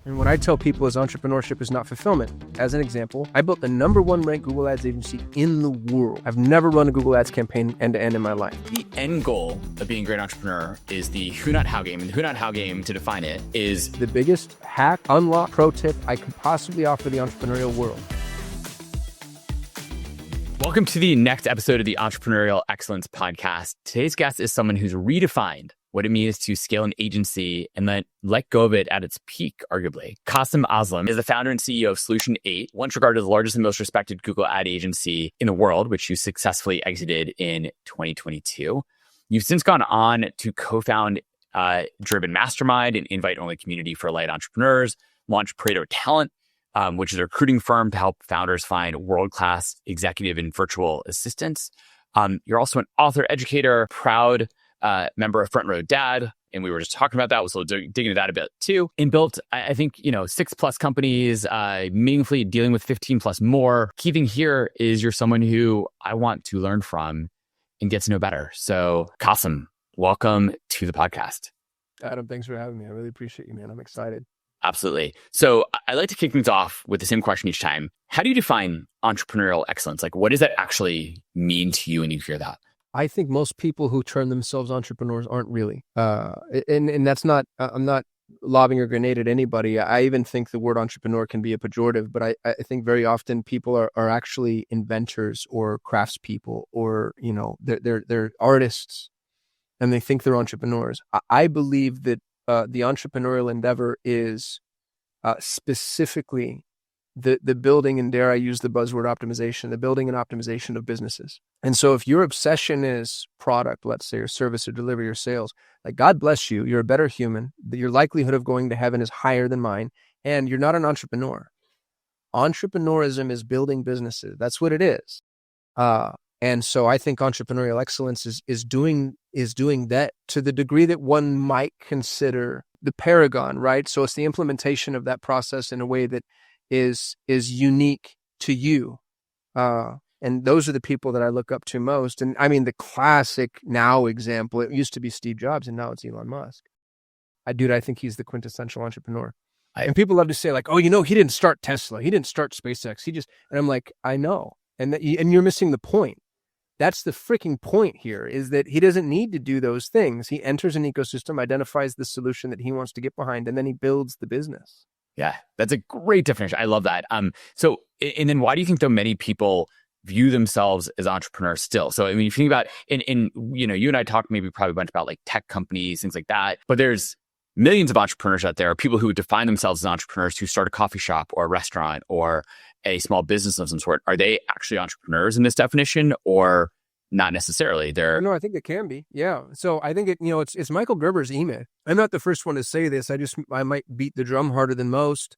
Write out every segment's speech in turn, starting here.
And what I tell people is entrepreneurship is not fulfillment. As an example, I built the #1 ranked Google Ads agency in the world. I've never run a Google Ads campaign end to end in my life. The end goal of being a great entrepreneur is the who, not how game. And the who, not how game, to define it, is the biggest hack, unlock, pro tip I could possibly offer the entrepreneurial world. Welcome to the next episode of the Entrepreneurial Excellence Podcast. Today's guest is someone who's redefined what it means to scale an agency and then let go of it at its peak, arguably. Kasim Aslam is the founder and CEO of Solution 8, once regarded as the largest and most respected Google ad agency in the world, which you successfully exited in 2022. You've since gone on to co-found Driven Mastermind, an invite-only community for light entrepreneurs, launch Pareto Talent, which is a recruiting firm to help founders find world-class executive and virtual assistants. You're also an author, educator, proud member of Front Row Dad, and we were just talking about that. We'll dig into that a bit too. And built, I think, 6+ companies, meaningfully dealing with 15+ more. Key thing here is you're someone who I want to learn from and get to know better. So, Kasim, welcome to the podcast. Adam, thanks for having me. I really appreciate you, man. I'm excited. Absolutely. So I like to kick things off with the same question each time. How do you define entrepreneurial excellence? Like, what does that actually mean to you when you hear that? I think most people who term themselves entrepreneurs aren't really. And that's not, I'm not lobbing a grenade at anybody. I even think the word entrepreneur can be a pejorative, but I think very often people are actually inventors or craftspeople or, they're artists and they think they're entrepreneurs. I believe that the entrepreneurial endeavor is specifically the building, and dare I use the buzzword optimization, the building and optimization of businesses. And so if your obsession is product, let's say, or service or delivery or sales, like, God bless you, you're a better human, your likelihood of going to heaven is higher than mine, and you're not an entrepreneur. Entrepreneurism is building businesses. That's what it is. And so I think entrepreneurial excellence is doing that to the degree that one might consider the paragon, right? So it's the implementation of that process in a way that is unique to you. And those are the people that I look up to most. And I mean, the classic now example, it used to be Steve Jobs and now it's Elon Musk. I think he's the quintessential entrepreneur. And people love to say like, oh, he didn't start Tesla. He didn't start SpaceX. And I'm like, I know. And you're missing the point. That's the freaking point here, is that he doesn't need to do those things. He enters an ecosystem, identifies the solution that he wants to get behind, and then he builds the business. Yeah, that's a great definition. I love that. So, and then why do you think though many people view themselves as entrepreneurs still? So, I mean, if you think about, you and I talked probably a bunch about like tech companies, things like that, but there's millions of entrepreneurs out there, people who define themselves as entrepreneurs who start a coffee shop or a restaurant or a small business of some sort. Are they actually entrepreneurs in this definition, or not necessarily? No, I think it can be. Yeah. So I think it's Michael Gerber's E-Myth. I'm not the first one to say this. I might beat the drum harder than most.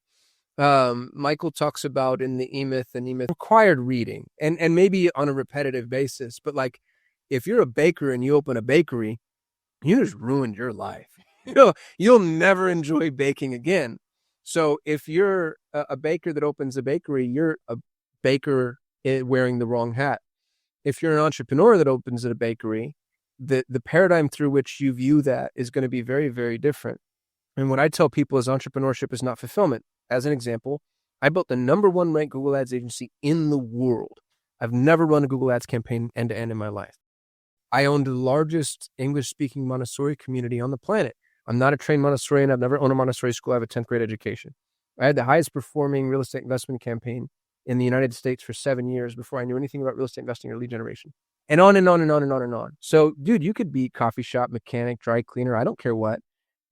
Michael talks about in the E-Myth required reading and maybe on a repetitive basis. But like, if you're a baker and you open a bakery, you just ruined your life. You'll never enjoy baking again. So if you're a baker that opens a bakery, you're a baker wearing the wrong hat. If you're an entrepreneur that opens a bakery, the paradigm through which you view that is going to be very, very different. And what I tell people is entrepreneurship is not fulfillment. As an example, I built the #1 ranked Google Ads agency in the world. I've never run a Google Ads campaign end to end in my life. I owned the largest English-speaking Montessori community on the planet. I'm not a trained Montessorian. I've never owned a Montessori school. I have a 10th grade education. I had the highest performing real estate investment campaign in the United States for 7 years before I knew anything about real estate investing or lead generation. And on and on and on and on and on. So, dude, you could be coffee shop, mechanic, dry cleaner, I don't care what.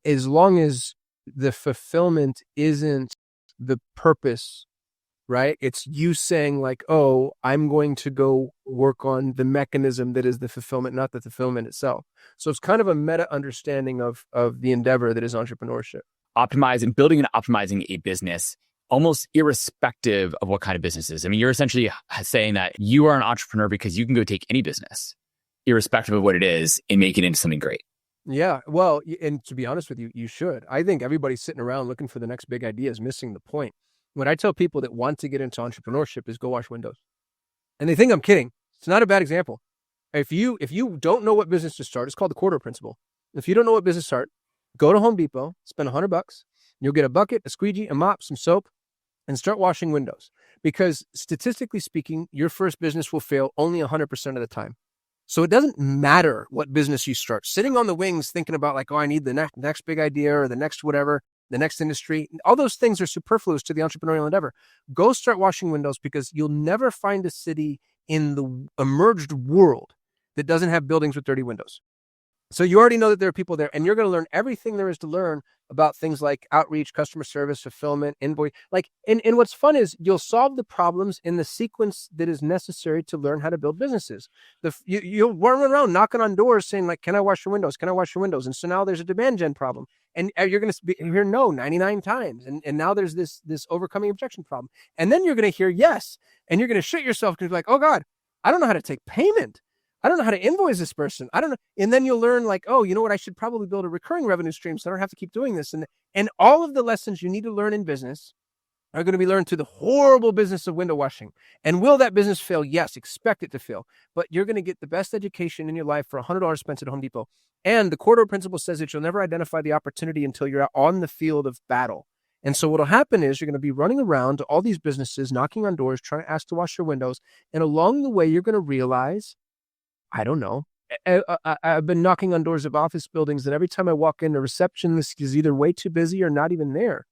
As long as the fulfillment isn't the purpose, right? It's you saying like, oh, I'm going to go work on the mechanism that is the fulfillment, not the fulfillment itself. So it's kind of a meta understanding of the endeavor that is entrepreneurship. Building and optimizing a business almost irrespective of what kind of business it is. I mean, you're essentially saying that you are an entrepreneur because you can go take any business, irrespective of what it is, and make it into something great. Yeah, well, and to be honest with you, you should. I think everybody sitting around looking for the next big idea is missing the point. What I tell people that want to get into entrepreneurship is go wash windows. And they think I'm kidding. It's not a bad example. If you don't know what business to start, it's called the quarter principle. If you don't know what business to start, go to Home Depot, spend $100, You'll get a bucket, a squeegee, a mop, some soap, and start washing windows. Because statistically speaking, your first business will fail only 100% of the time. So it doesn't matter what business you start. Sitting on the wings thinking about like, oh, I need the next big idea or the next whatever, the next industry. All those things are superfluous to the entrepreneurial endeavor. Go start washing windows, because you'll never find a city in the emerged world that doesn't have buildings with dirty windows. So you already know that there are people there, and you're going to learn everything there is to learn about things like outreach, customer service, fulfillment, invoice. And what's fun is you'll solve the problems in the sequence that is necessary to learn how to build businesses. You'll run around knocking on doors saying like, can I wash your windows? Can I wash your windows? And so now there's a demand gen problem, and you're going to hear no 99 times. And now there's this overcoming objection problem. And then you're going to hear yes. And you're going to shit yourself because you're like, oh God, I don't know how to take payment. I don't know how to invoice this person. I don't know. And then you'll learn like, oh, you know what? I should probably build a recurring revenue stream so I don't have to keep doing this. And all of the lessons you need to learn in business are going to be learned through the horrible business of window washing. And will that business fail? Yes, expect it to fail. But you're going to get the best education in your life for $100 spent at Home Depot. And the corridor principle says that you'll never identify the opportunity until you're out on the field of battle. And so what'll happen is you're going to be running around to all these businesses, knocking on doors, trying to ask to wash your windows. And along the way, you're going to realize, I don't know. I've been knocking on doors of office buildings, and every time I walk in, the receptionist is either way too busy or not even there.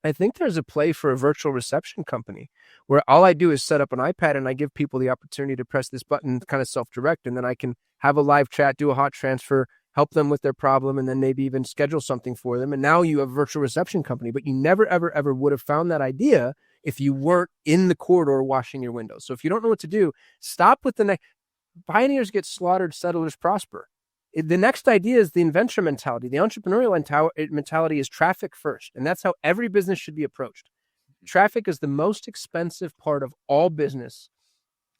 I think there's a play for a virtual reception company where all I do is set up an iPad and I give people the opportunity to press this button, kind of self-direct, and then I can have a live chat, do a hot transfer, help them with their problem, and then maybe even schedule something for them. And now you have a virtual reception company, but you never, ever, ever would have found that idea if you weren't in the corridor washing your windows. So if you don't know what to do, stop with the next. Pioneers get slaughtered, settlers prosper. The next idea is the inventor mentality. The entrepreneurial mentality is traffic first. And that's how every business should be approached. Traffic is the most expensive part of all business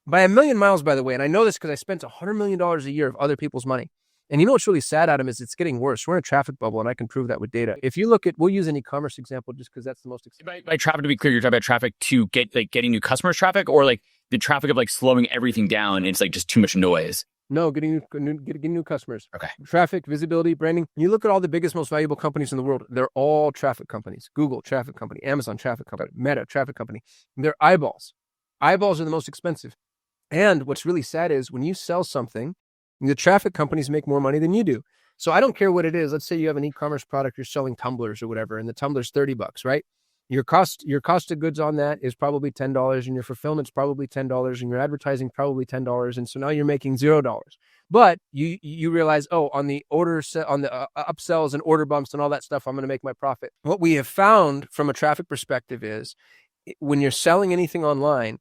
by 1,000,000 miles, by the way. And I know this because I spent $100 million a year of other people's money. And you know what's really sad, Adam, is it's getting worse. We're in a traffic bubble, and I can prove that with data. If you look at, we'll use an e-commerce example just because that's the most expensive. By traffic, to be clear, you're talking about traffic to get like getting new customers traffic, or like the traffic of like slowing everything down and it's like just too much noise? No, getting new customers. Okay. Traffic, visibility, branding. You look at all the biggest, most valuable companies in the world. They're all traffic companies. Google, traffic company. Amazon, traffic company. Meta, traffic company. They're eyeballs. Eyeballs are the most expensive. And what's really sad is when you sell something, the traffic companies make more money than you do. So I don't care what it is. Let's say you have an e-commerce product, you're selling tumblers or whatever, and the tumbler's $30, right? Your cost of goods on that is probably $10, and your fulfillment's probably $10, and your advertising probably $10, and so now you're making $0. But you realize, oh, on the upsells and order bumps and all that stuff, I'm going to make my profit. What we have found from a traffic perspective is when you're selling anything online,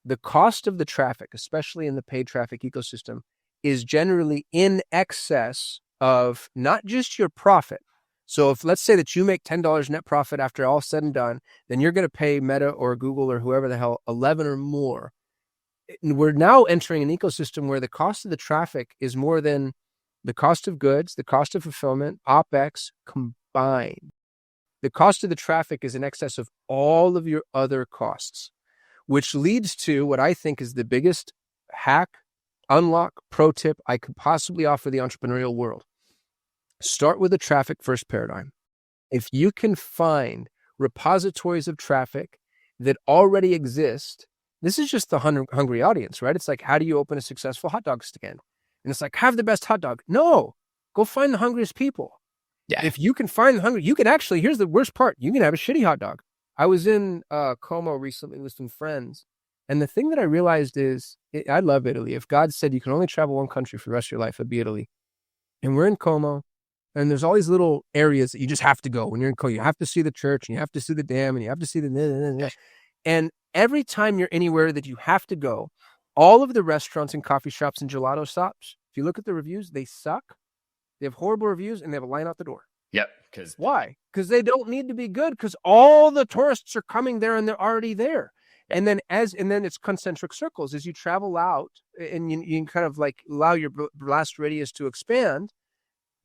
the cost of the traffic, especially in the paid traffic ecosystem, is generally in excess of not just your profit. So if let's say that you make $10 net profit after all said and done, then you're going to pay Meta or Google or whoever the hell 11 or more. And we're now entering an ecosystem where the cost of the traffic is more than the cost of goods, the cost of fulfillment, OpEx combined. The cost of the traffic is in excess of all of your other costs, which leads to what I think is the biggest hack, unlock, pro tip I could possibly offer the entrepreneurial world. Start with a traffic first paradigm. If you can find repositories of traffic that already exist, this is just the hungry audience, right? It's like, how do you open a successful hot dog stand? And it's like, have the best hot dog. No, go find the hungriest people. Yeah. If you can find the hungry, you can actually, here's the worst part. You can have a shitty hot dog. I was in Como recently with some friends. And the thing that I realized is, I love Italy. If God said you can only travel one country for the rest of your life, it'd be Italy. And we're in Como. And there's all these little areas that you just have to go. When you're in Como, you have to see the church, and you have to see the dam, and you have to see the... And every time you're anywhere that you have to go, all of the restaurants and coffee shops and gelato shops, if you look at the reviews, they suck. They have horrible reviews, and they have a line out the door. Yep. Why? Because they don't need to be good, because all the tourists are coming there, and they're already there. And then it's concentric circles. As you travel out, and you kind of like allow your blast radius to expand,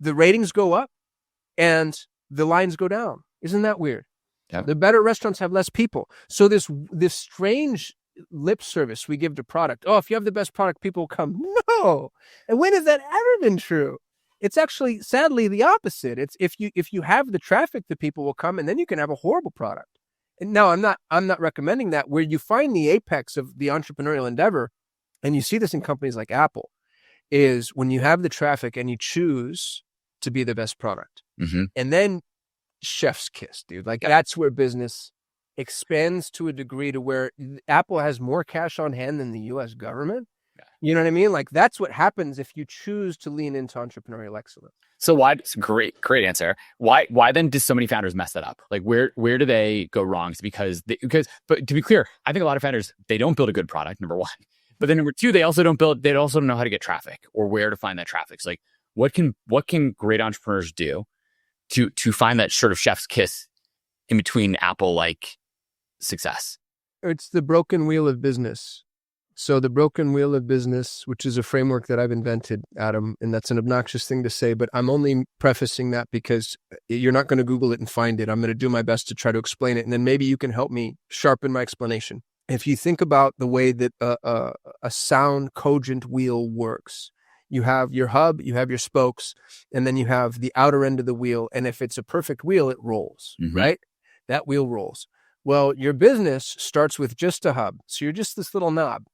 the ratings go up and the lines go down. Isn't that weird? Yep. The better restaurants have less people. So this strange lip service we give to product. Oh, if you have the best product, people will come. No. And when has that ever been true? It's actually, sadly, the opposite. It's if you have the traffic, the people will come, and then you can have a horrible product. And now I'm not recommending that. Where you find the apex of the entrepreneurial endeavor, and you see this in companies like Apple, is when you have the traffic and you choose to be the best product. Mm-hmm. And then chef's kiss, dude. Like that's where business expands to a degree to where Apple has more cash on hand than the US government. Yeah. You know what I mean? Like that's what happens if you choose to lean into entrepreneurial excellence. So why? It's a great answer. Why then do so many founders mess that up? Like where do they go wrong? It's but to be clear, I think a lot of founders, they don't build a good product, number one. But then number two, they also don't know how to get traffic or where to find that traffic. So like what can great entrepreneurs do to find that sort of chef's kiss in between Apple like success? It's the broken wheel of business. So the broken wheel of business, which is a framework that I've invented, Adam, and that's an obnoxious thing to say, but I'm only prefacing that because you're not going to Google it and find it. I'm going to do my best to try to explain it, and then maybe you can help me sharpen my explanation. If you think about the way that a sound, cogent wheel works, you have your hub, you have your spokes, and then you have the outer end of the wheel. And if it's a perfect wheel, it rolls, right? That wheel rolls. Well, your business starts with just a hub. So you're just this little knob.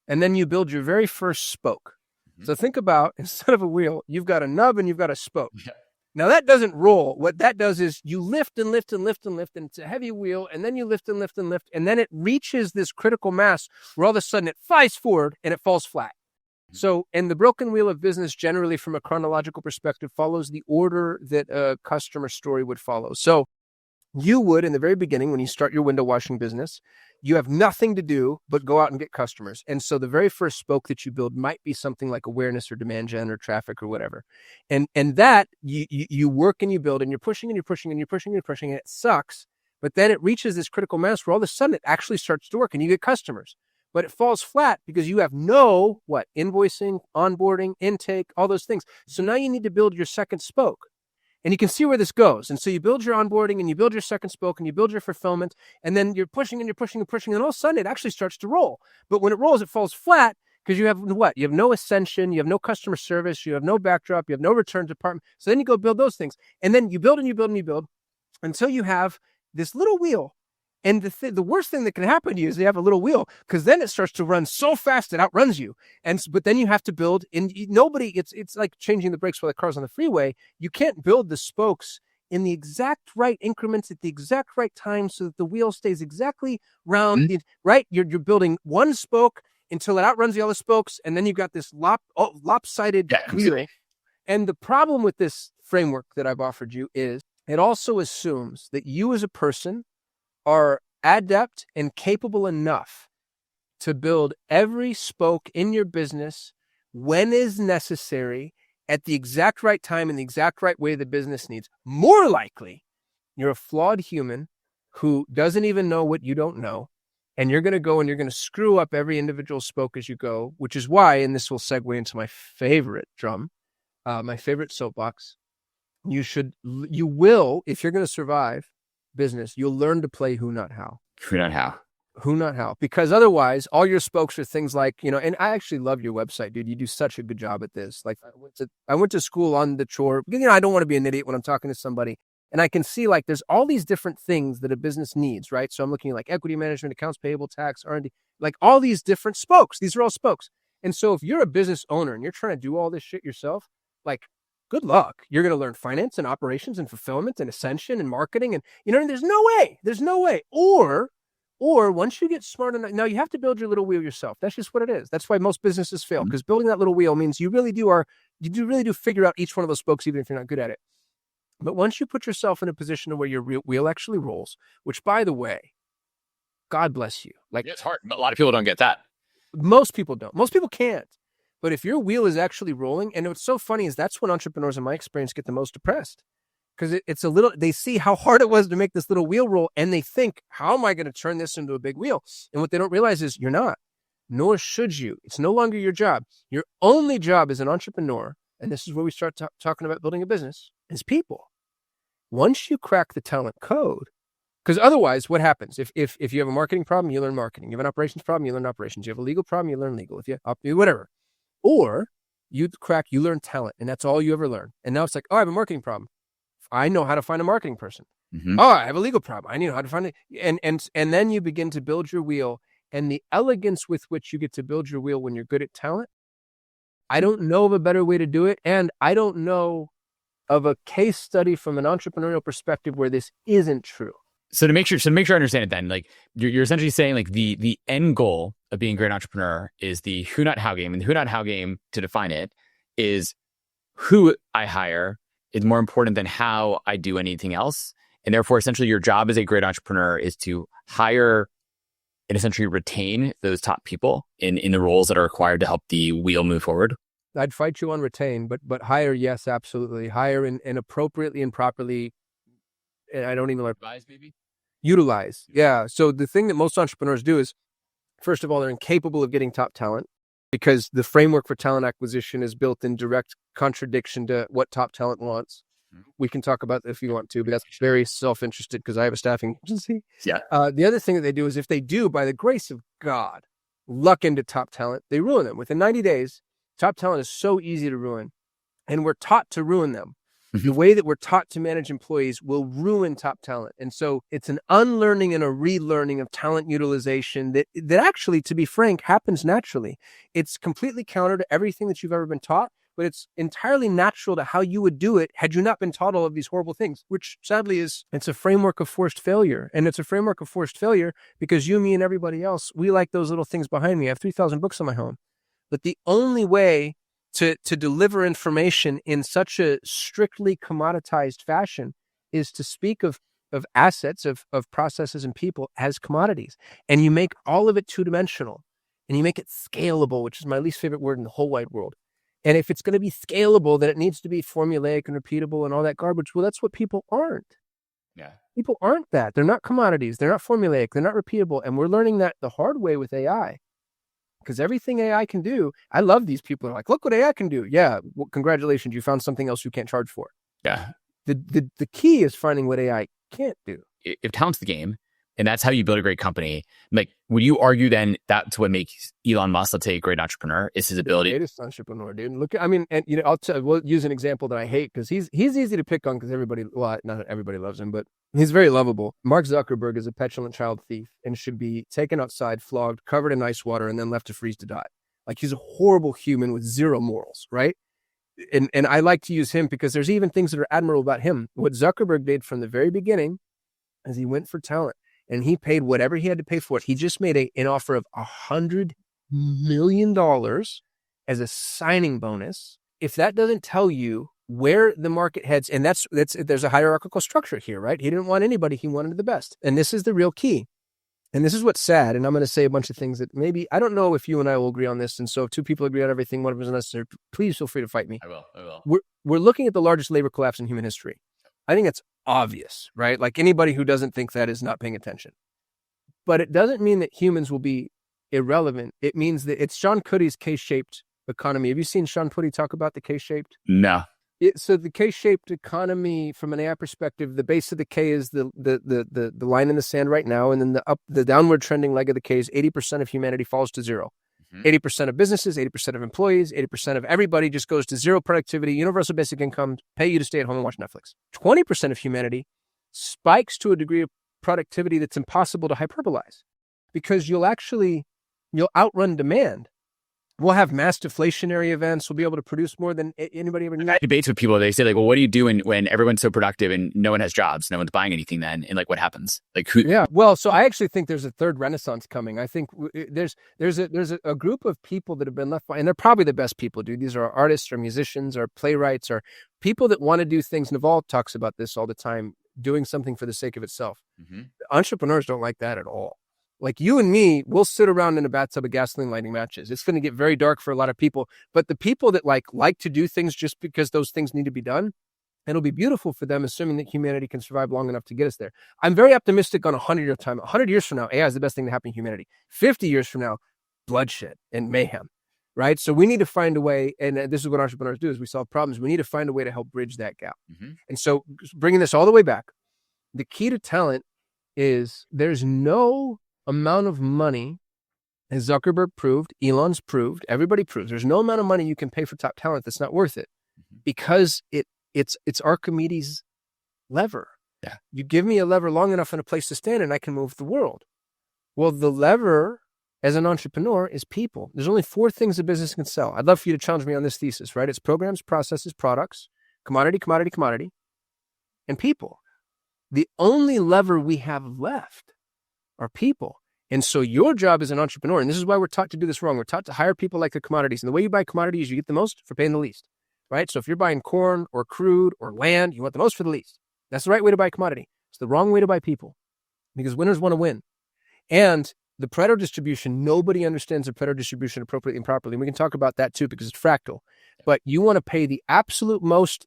And then you build your very first spoke. So think about, instead of a wheel, you've got a nub and you've got a spoke. Yeah. Now that doesn't roll. What that does is you lift and lift and lift and lift, and it's a heavy wheel, and then you lift and lift and lift, and then it reaches this critical mass where all of a sudden it flies forward and it falls flat. So, and the broken wheel of business generally from a chronological perspective follows the order that a customer story would follow. So you would, in the very beginning, when you start your window washing business, you have nothing to do but go out and get customers. And so the very first spoke that you build might be something like awareness or demand gen or traffic or whatever. And that you work and you build and you're pushing and you're pushing and you're pushing and you're pushing and it sucks. But then it reaches this critical mass where all of a sudden it actually starts to work and you get customers. But it falls flat because you have no, invoicing, onboarding, intake, all those things. So now you need to build your second spoke. And you can see where this goes. And so you build your onboarding and you build your second spoke and you build your fulfillment. And then you're pushing and you're pushing and pushing. And all of a sudden it actually starts to roll. But when it rolls, it falls flat because you have what? You have no ascension. You have no customer service. You have no backdrop. You have no return department. So then you go build those things. And then you build and you build and you build until you have this little wheel. And the worst thing that can happen to you is you have a little wheel because then it starts to run so fast it outruns you. But then you have to build. And it's like changing the brakes while the car's on the freeway. You can't build the spokes in the exact right increments at the exact right time so that the wheel stays exactly round. Right? You're building one spoke until it outruns the other spokes, and then you've got this lopsided wheel. And the problem with this framework that I've offered you is it also assumes that you as a person are adept and capable enough to build every spoke in your business when is necessary at the exact right time in the exact right way the business needs. More likely, you're a flawed human who doesn't even know what you don't know, and you're going to go and you're going to screw up every individual spoke as you go, which is why, and this will segue into my favorite drum, my favorite soapbox, you will, if you're going to survive business, you'll learn to play who, not how. Who, not how. Who, not how. Because otherwise, all your spokes are things like, and I actually love your website, dude. You do such a good job at this. Like, I went to school on the chore. I don't want to be an idiot when I'm talking to somebody. And I can see, like, there's all these different things that a business needs, right? So I'm looking at, like, equity management, accounts payable, tax, R&D, like all these different spokes. These are all spokes. And so if you're a business owner and you're trying to do all this shit yourself, like, good luck. You're going to learn finance and operations and fulfillment and ascension and marketing. And, there's no way. Or once you get smart enough, now you have to build your little wheel yourself. That's just what it is. That's why most businesses fail, because building that little wheel means you really do figure out each one of those spokes, even if you're not good at it. But once you put yourself in a position where your wheel actually rolls, which, by the way, God bless you. Like, it's hard. A lot of people don't get that. Most people don't. Most people can't. But if your wheel is actually rolling, and what's so funny is that's when entrepreneurs, in my experience, get the most depressed. Because they see how hard it was to make this little wheel roll, and they think, how am I going to turn this into a big wheel? And what they don't realize is you're not, nor should you. It's no longer your job. Your only job as an entrepreneur, and this is where we start talking about building a business, is people. Once you crack the talent code, because otherwise, what happens? If you have a marketing problem, you learn marketing. You have an operations problem, you learn operations. You have a legal problem, you learn legal. If you whatever. Or You learn talent, and that's all you ever learn. And now it's like, oh, I have a marketing problem. I know how to find a marketing person. Mm-hmm. Oh, I have a legal problem. I know how to find it. And then you begin to build your wheel, and the elegance with which you get to build your wheel when you're good at talent, I don't know of a better way to do it. And I don't know of a case study from an entrepreneurial perspective where this isn't true. So to make sure I understand it, then, like, you're essentially saying, like, the end goal of being a great entrepreneur is the who, not how game. And the who, not how game, to define it, is who I hire is more important than how I do anything else. And therefore, essentially, your job as a great entrepreneur is to hire and essentially retain those top people in the roles that are required to help the wheel move forward. I'd fight you on retain, but hire, yes, absolutely. Hire and appropriately and properly. And I don't even like Advise, maybe? Utilize. Yeah. So the thing that most entrepreneurs do is, first of all, they're incapable of getting top talent because the framework for talent acquisition is built in direct contradiction to what top talent wants. We can talk about that if you want to, but that's very self-interested because I have a staffing agency. Yeah. The other thing that they do is, if they do, by the grace of God, luck into top talent, they ruin them. Within 90 days, top talent is so easy to ruin, and we're taught to ruin them. The way that we're taught to manage employees will ruin top talent. And so it's an unlearning and a relearning of talent utilization that actually, to be frank, happens naturally. It's completely counter to everything that you've ever been taught, but it's entirely natural to how you would do it had you not been taught all of these horrible things, which sadly it's a framework of forced failure. And it's a framework of forced failure because you, me, and everybody else, we like those little things behind me. I have 3,000 books on my home. But the only way to deliver information in such a strictly commoditized fashion is to speak of assets, of processes and people as commodities. And you make all of it two-dimensional, and you make it scalable, which is my least favorite word in the whole wide world. And if it's going to be scalable, then it needs to be formulaic and repeatable and all that garbage. Well, that's what people aren't. Yeah. People aren't that. They're not commodities. They're not formulaic. They're not repeatable. And we're learning that the hard way with AI. Because everything AI can do, I love these people. They're like, look what AI can do. Yeah, well, congratulations. You found something else you can't charge for. Yeah. The key is finding what AI can't do. If talent's the game, and that's how you build a great company, like, would you argue then that's what makes Elon Musk, let's say, a great entrepreneur, is his ability? Greatest entrepreneur, dude. Look, I mean, and we'll use an example that I hate because he's easy to pick on because not everybody loves him, but he's very lovable. Mark Zuckerberg is a petulant child thief and should be taken outside, flogged, covered in ice water, and then left to freeze to die. Like, he's a horrible human with zero morals, right? And I like to use him because there's even things that are admirable about him. What Zuckerberg did from the very beginning is he went for talent. And he paid whatever he had to pay for it. He just made an offer of $100 million as a signing bonus. If that doesn't tell you where the market heads, and there's a hierarchical structure here, right? He didn't want anybody. He wanted the best. And this is the real key. And this is what's sad. And I'm going to say a bunch of things that maybe, I don't know if you and I will agree on this. And so if two people agree on everything, one of them is necessary, please feel free to fight me. I will. We're looking at the largest labor collapse in human history. I think it's obvious, right? Like, anybody who doesn't think that is not paying attention. But it doesn't mean that humans will be irrelevant. It means that it's Sean Cuddy's K-shaped economy. Have you seen Sean Cuddy talk about the K-shaped? No. So the K-shaped economy, from an AI perspective, the base of the K is the line in the sand right now, and then the downward trending leg of the K is 80% of humanity falls to zero. 80% of businesses, 80% of employees, 80% of everybody just goes to zero productivity, universal basic income, pay you to stay at home and watch Netflix. 20% of humanity spikes to a degree of productivity that's impossible to hyperbolize because you'll outrun demand. We'll have mass deflationary events. We'll be able to produce more than anybody ever knew. Debates with people, they say, like, well, what do you do when everyone's so productive and no one has jobs, no one's buying anything then? And, like, what happens? Like, who? Yeah. Well, so I actually think there's a third renaissance coming. I think there's a group of people that have been left behind, and they're probably the best people, dude. These are artists or musicians or playwrights or people that want to do things. Naval talks about this all the time, doing something for the sake of itself. Entrepreneurs don't like that at all. Like, you and me, we'll sit around in a bathtub of gasoline lighting matches. It's going to get very dark for a lot of people. But the people that like to do things just because those things need to be done, it'll be beautiful for them, assuming that humanity can survive long enough to get us there. I'm very optimistic on 100-year time. 100 years from now, AI is the best thing to happen to humanity. 50 years from now, bloodshed and mayhem, right? So we need to find a way, and this is what entrepreneurs do, is we solve problems. We need to find a way to help bridge that gap. And so bringing this all the way back, the key to talent is there's no amount of money As Zuckerberg proved, Elon's proved, everybody proves, there's no amount of money you can pay for top talent that's not worth it, because it's Archimedes' lever. Yeah. You give me a lever long enough and a place to stand and I can move the world. Well, the lever as an entrepreneur is people. There's only 4 things a business can sell. I'd love for you to challenge me on this thesis, right? It's programs, processes, products, commodity, and people. The only lever we have left are people. And so your job as an entrepreneur, and this is why we're taught to do this wrong. We're taught to hire people like the commodities. And the way you buy commodities, you get the most for paying the least, right? So if you're buying corn or crude or land, you want the most for the least. That's the right way to buy commodity. It's the wrong way to buy people, because winners want to win. And the Pareto distribution, nobody understands the Pareto distribution appropriately and properly. And we can talk about that too, because it's fractal. But you want to pay the absolute most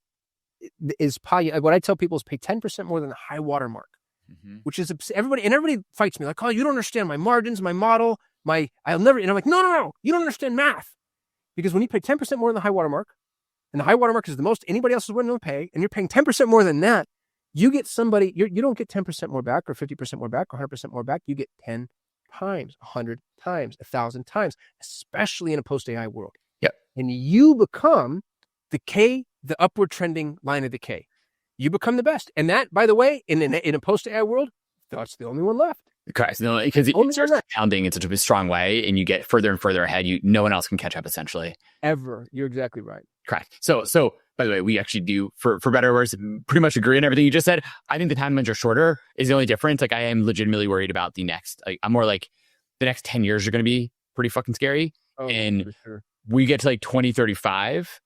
what I tell people is pay 10% more than the high water mark. Which is everybody fights me like, oh, you don't understand my margins, my model, I'll never, and I'm like, no, you don't understand math. Because when you pay 10% more than the high water mark, and the high water mark is the most anybody else is willing to pay, and you're paying 10% more than that, you get somebody, you don't get 10% more back or 50% more back or 100% more back. You get 10 times, 100 times, 1,000 times, especially in a post-AI world. Yep. And you become the upward trending line of decay. You become the best. And that, by the way, in a post-AI world, that's the only one left. Correct. No, because it starts compounding in such a strong way, and you get further and further ahead. No one else can catch up, essentially. Ever. You're exactly right. Correct. So by the way, we actually do, for better or worse, pretty much agree on everything you just said. I think the timelines are shorter is the only difference. Like, I am legitimately worried about the next, I'm more like, the next 10 years are going to be pretty fucking scary. Oh, and for sure. We get to like 2035,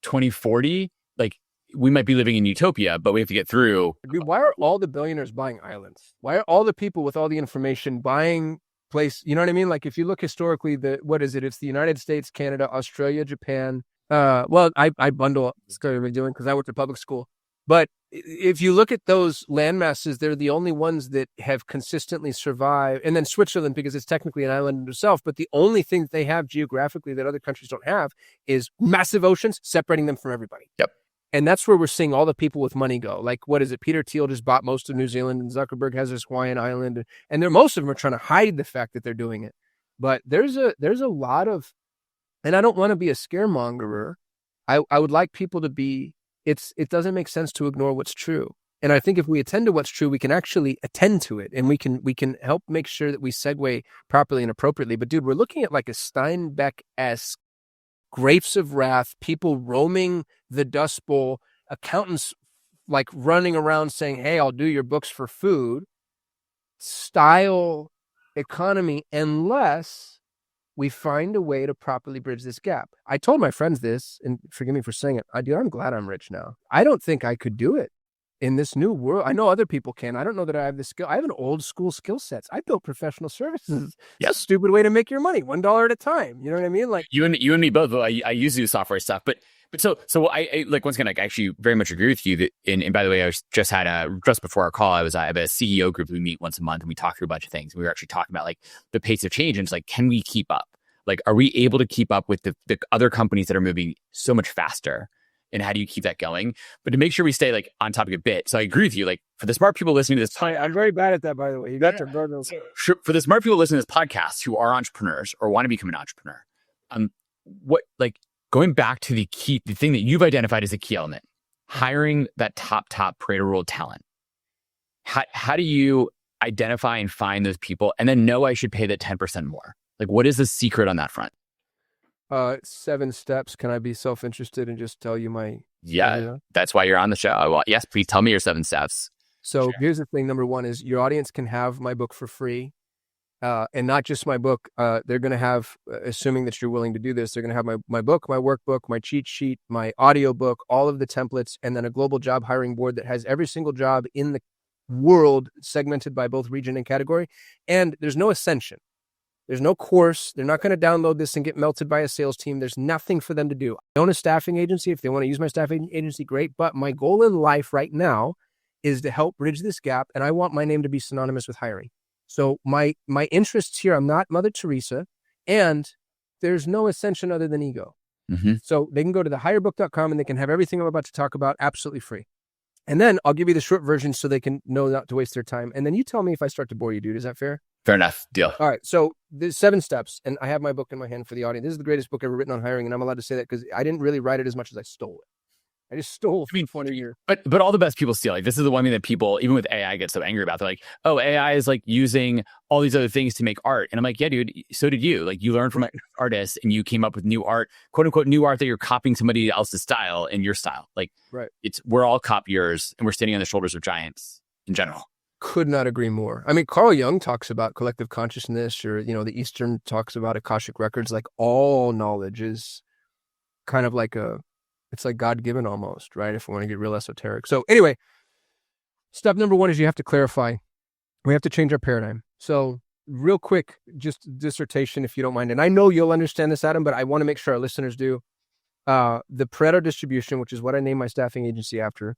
2040, like, we might be living in utopia, but we have to get through. Dude, why are all the billionaires buying islands? Why are all the people with all the information buying place? You know what I mean? Like, if you look historically, what is it? It's the United States, Canada, Australia, Japan. Well, I bundle what I'm doing because I worked at public school. But if you look at those land masses, they're the only ones that have consistently survived. And then Switzerland, because it's technically an island in itself, but the only thing that they have geographically that other countries don't have is massive oceans separating them from everybody. Yep. And that's where we're seeing all the people with money go. Like, what is it? Peter Thiel just bought most of New Zealand, and Zuckerberg has this Hawaiian island. And most of them are trying to hide the fact that they're doing it. But there's a lot of, and I don't want to be a scaremongerer. I would like people to be, it doesn't make sense to ignore what's true. And I think if we attend to what's true, we can actually attend to it, and we can help make sure that we segue properly and appropriately. But dude, we're looking at like a Steinbeck-esque grapes of wrath, people roaming the Dust Bowl, accountants like running around saying, hey, I'll do your books for food, style economy, unless we find a way to properly bridge this gap. I told my friends this, and forgive me for saying it, I'm glad I'm rich now. I don't think I could do it in this new world. I know other people can. I don't know that I have the skill. I have an old school skill sets. I built professional services. Yep. It's a stupid way to make your money, $1 at a time. You know what I mean? Like you and me both. I used to do software stuff, but so I like, once again, like, I actually very much agree with you that. And by the way, I was just before our call, I have a CEO group we meet once a month, and we talk through a bunch of things. We were actually talking about like the pace of change, and it's like, can we keep up? Like, are we able to keep up with the other companies that are moving so much faster? And how do you keep that going? But to make sure we stay like on topic a bit. So I agree with you. Like, for the smart people listening to this, I'm very bad at that, by the way. You got your burgers. For the smart people listening to this podcast who are entrepreneurs or want to become an entrepreneur, what, like, going back to the thing that you've identified as a key element, hiring that top Pareto rule talent. How do you identify and find those people, and then know I should pay that 10% more? Like, what is the secret on that front? 7 steps. Can I be self-interested and just tell you my... Yeah, that's why you're on the show. Well, yes, please tell me your 7 steps. So Here's the thing. Number 1 is your audience can have my book for free. And not just my book. They're going to have, assuming that you're willing to do this, they're going to have my book, my workbook, my cheat sheet, my audio book, all of the templates, and then a global job hiring board that has every single job in the world segmented by both region and category. And there's no ascension. There's no course. They're not going to download this and get melted by a sales team. There's nothing for them to do. I own a staffing agency. If they want to use my staffing agency, great. But my goal in life right now is to help bridge this gap. And I want my name to be synonymous with hiring. So my interests here, I'm not Mother Teresa, and there's no ascension other than ego. Mm-hmm. So they can go to thehirebook.com and they can have everything I'm about to talk about absolutely free. And then I'll give you the short version so they can know not to waste their time. And then you tell me if I start to bore you, dude. Is that fair? Fair enough. Deal. All right. So there's 7 steps, and I have my book in my hand for the audience. This is the greatest book ever written on hiring, and I'm allowed to say that because I didn't really write it as much as I stole it. I just stole for a year. But all the best people steal. Like, this is the one thing that people, even with AI, get so angry about. They're like, oh, AI is like using all these other things to make art. And I'm like, yeah, dude, so did you. Like, you learned from artists and you came up with new art, quote unquote, new art that you're copying somebody else's style in your style. Like, right. We're all copiers and we're standing on the shoulders of giants in general. Could not agree more. I mean, Carl Jung talks about collective consciousness, or, the Eastern talks about Akashic records. Like, all knowledge is kind of like it's like God-given almost, right? If we want to get real esoteric. So anyway, step number 1 is you have to clarify. We have to change our paradigm. So real quick, just dissertation, if you don't mind. And I know you'll understand this, Adam, but I want to make sure our listeners do. The Pareto distribution, which is what I named my staffing agency after,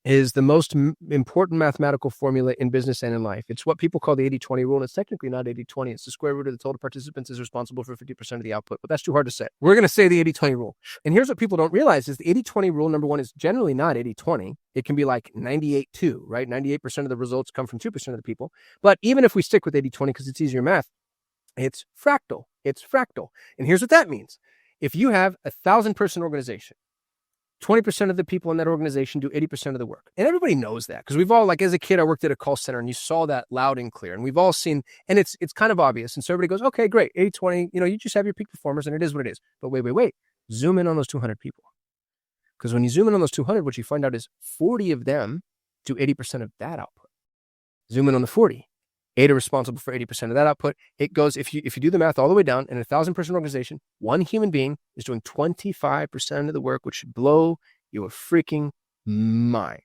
is the most important mathematical formula in business and in life. It's what people call the 80-20 rule, and it's technically not 80-20. It's the square root of the total participants is responsible for 50% of the output, but that's too hard to say. We're going to say the 80-20 rule. And here's what people don't realize is the 80-20 rule, number 1, is generally not 80-20. It can be like 98-2, right? 98% of the results come from 2% of the people. But even if we stick with 80-20 because it's easier math, it's fractal. It's fractal. And here's what that means. If you have a 1,000-person organization, 20% of the people in that organization do 80% of the work. And everybody knows that because we've all, like as a kid, I worked at a call center and you saw that loud and clear. And we've all seen, and it's kind of obvious. And so everybody goes, okay, great, 80-20, you just have your peak performers and it is what it is. But wait, zoom in on those 200 people. Because when you zoom in on those 200, what you find out is 40 of them do 80% of that output. Zoom in on the 40. 8 are responsible for 80% of that output. It goes, if you do the math all the way down, in a 1,000-person organization, one human being is doing 25% of the work, which should blow your freaking mind.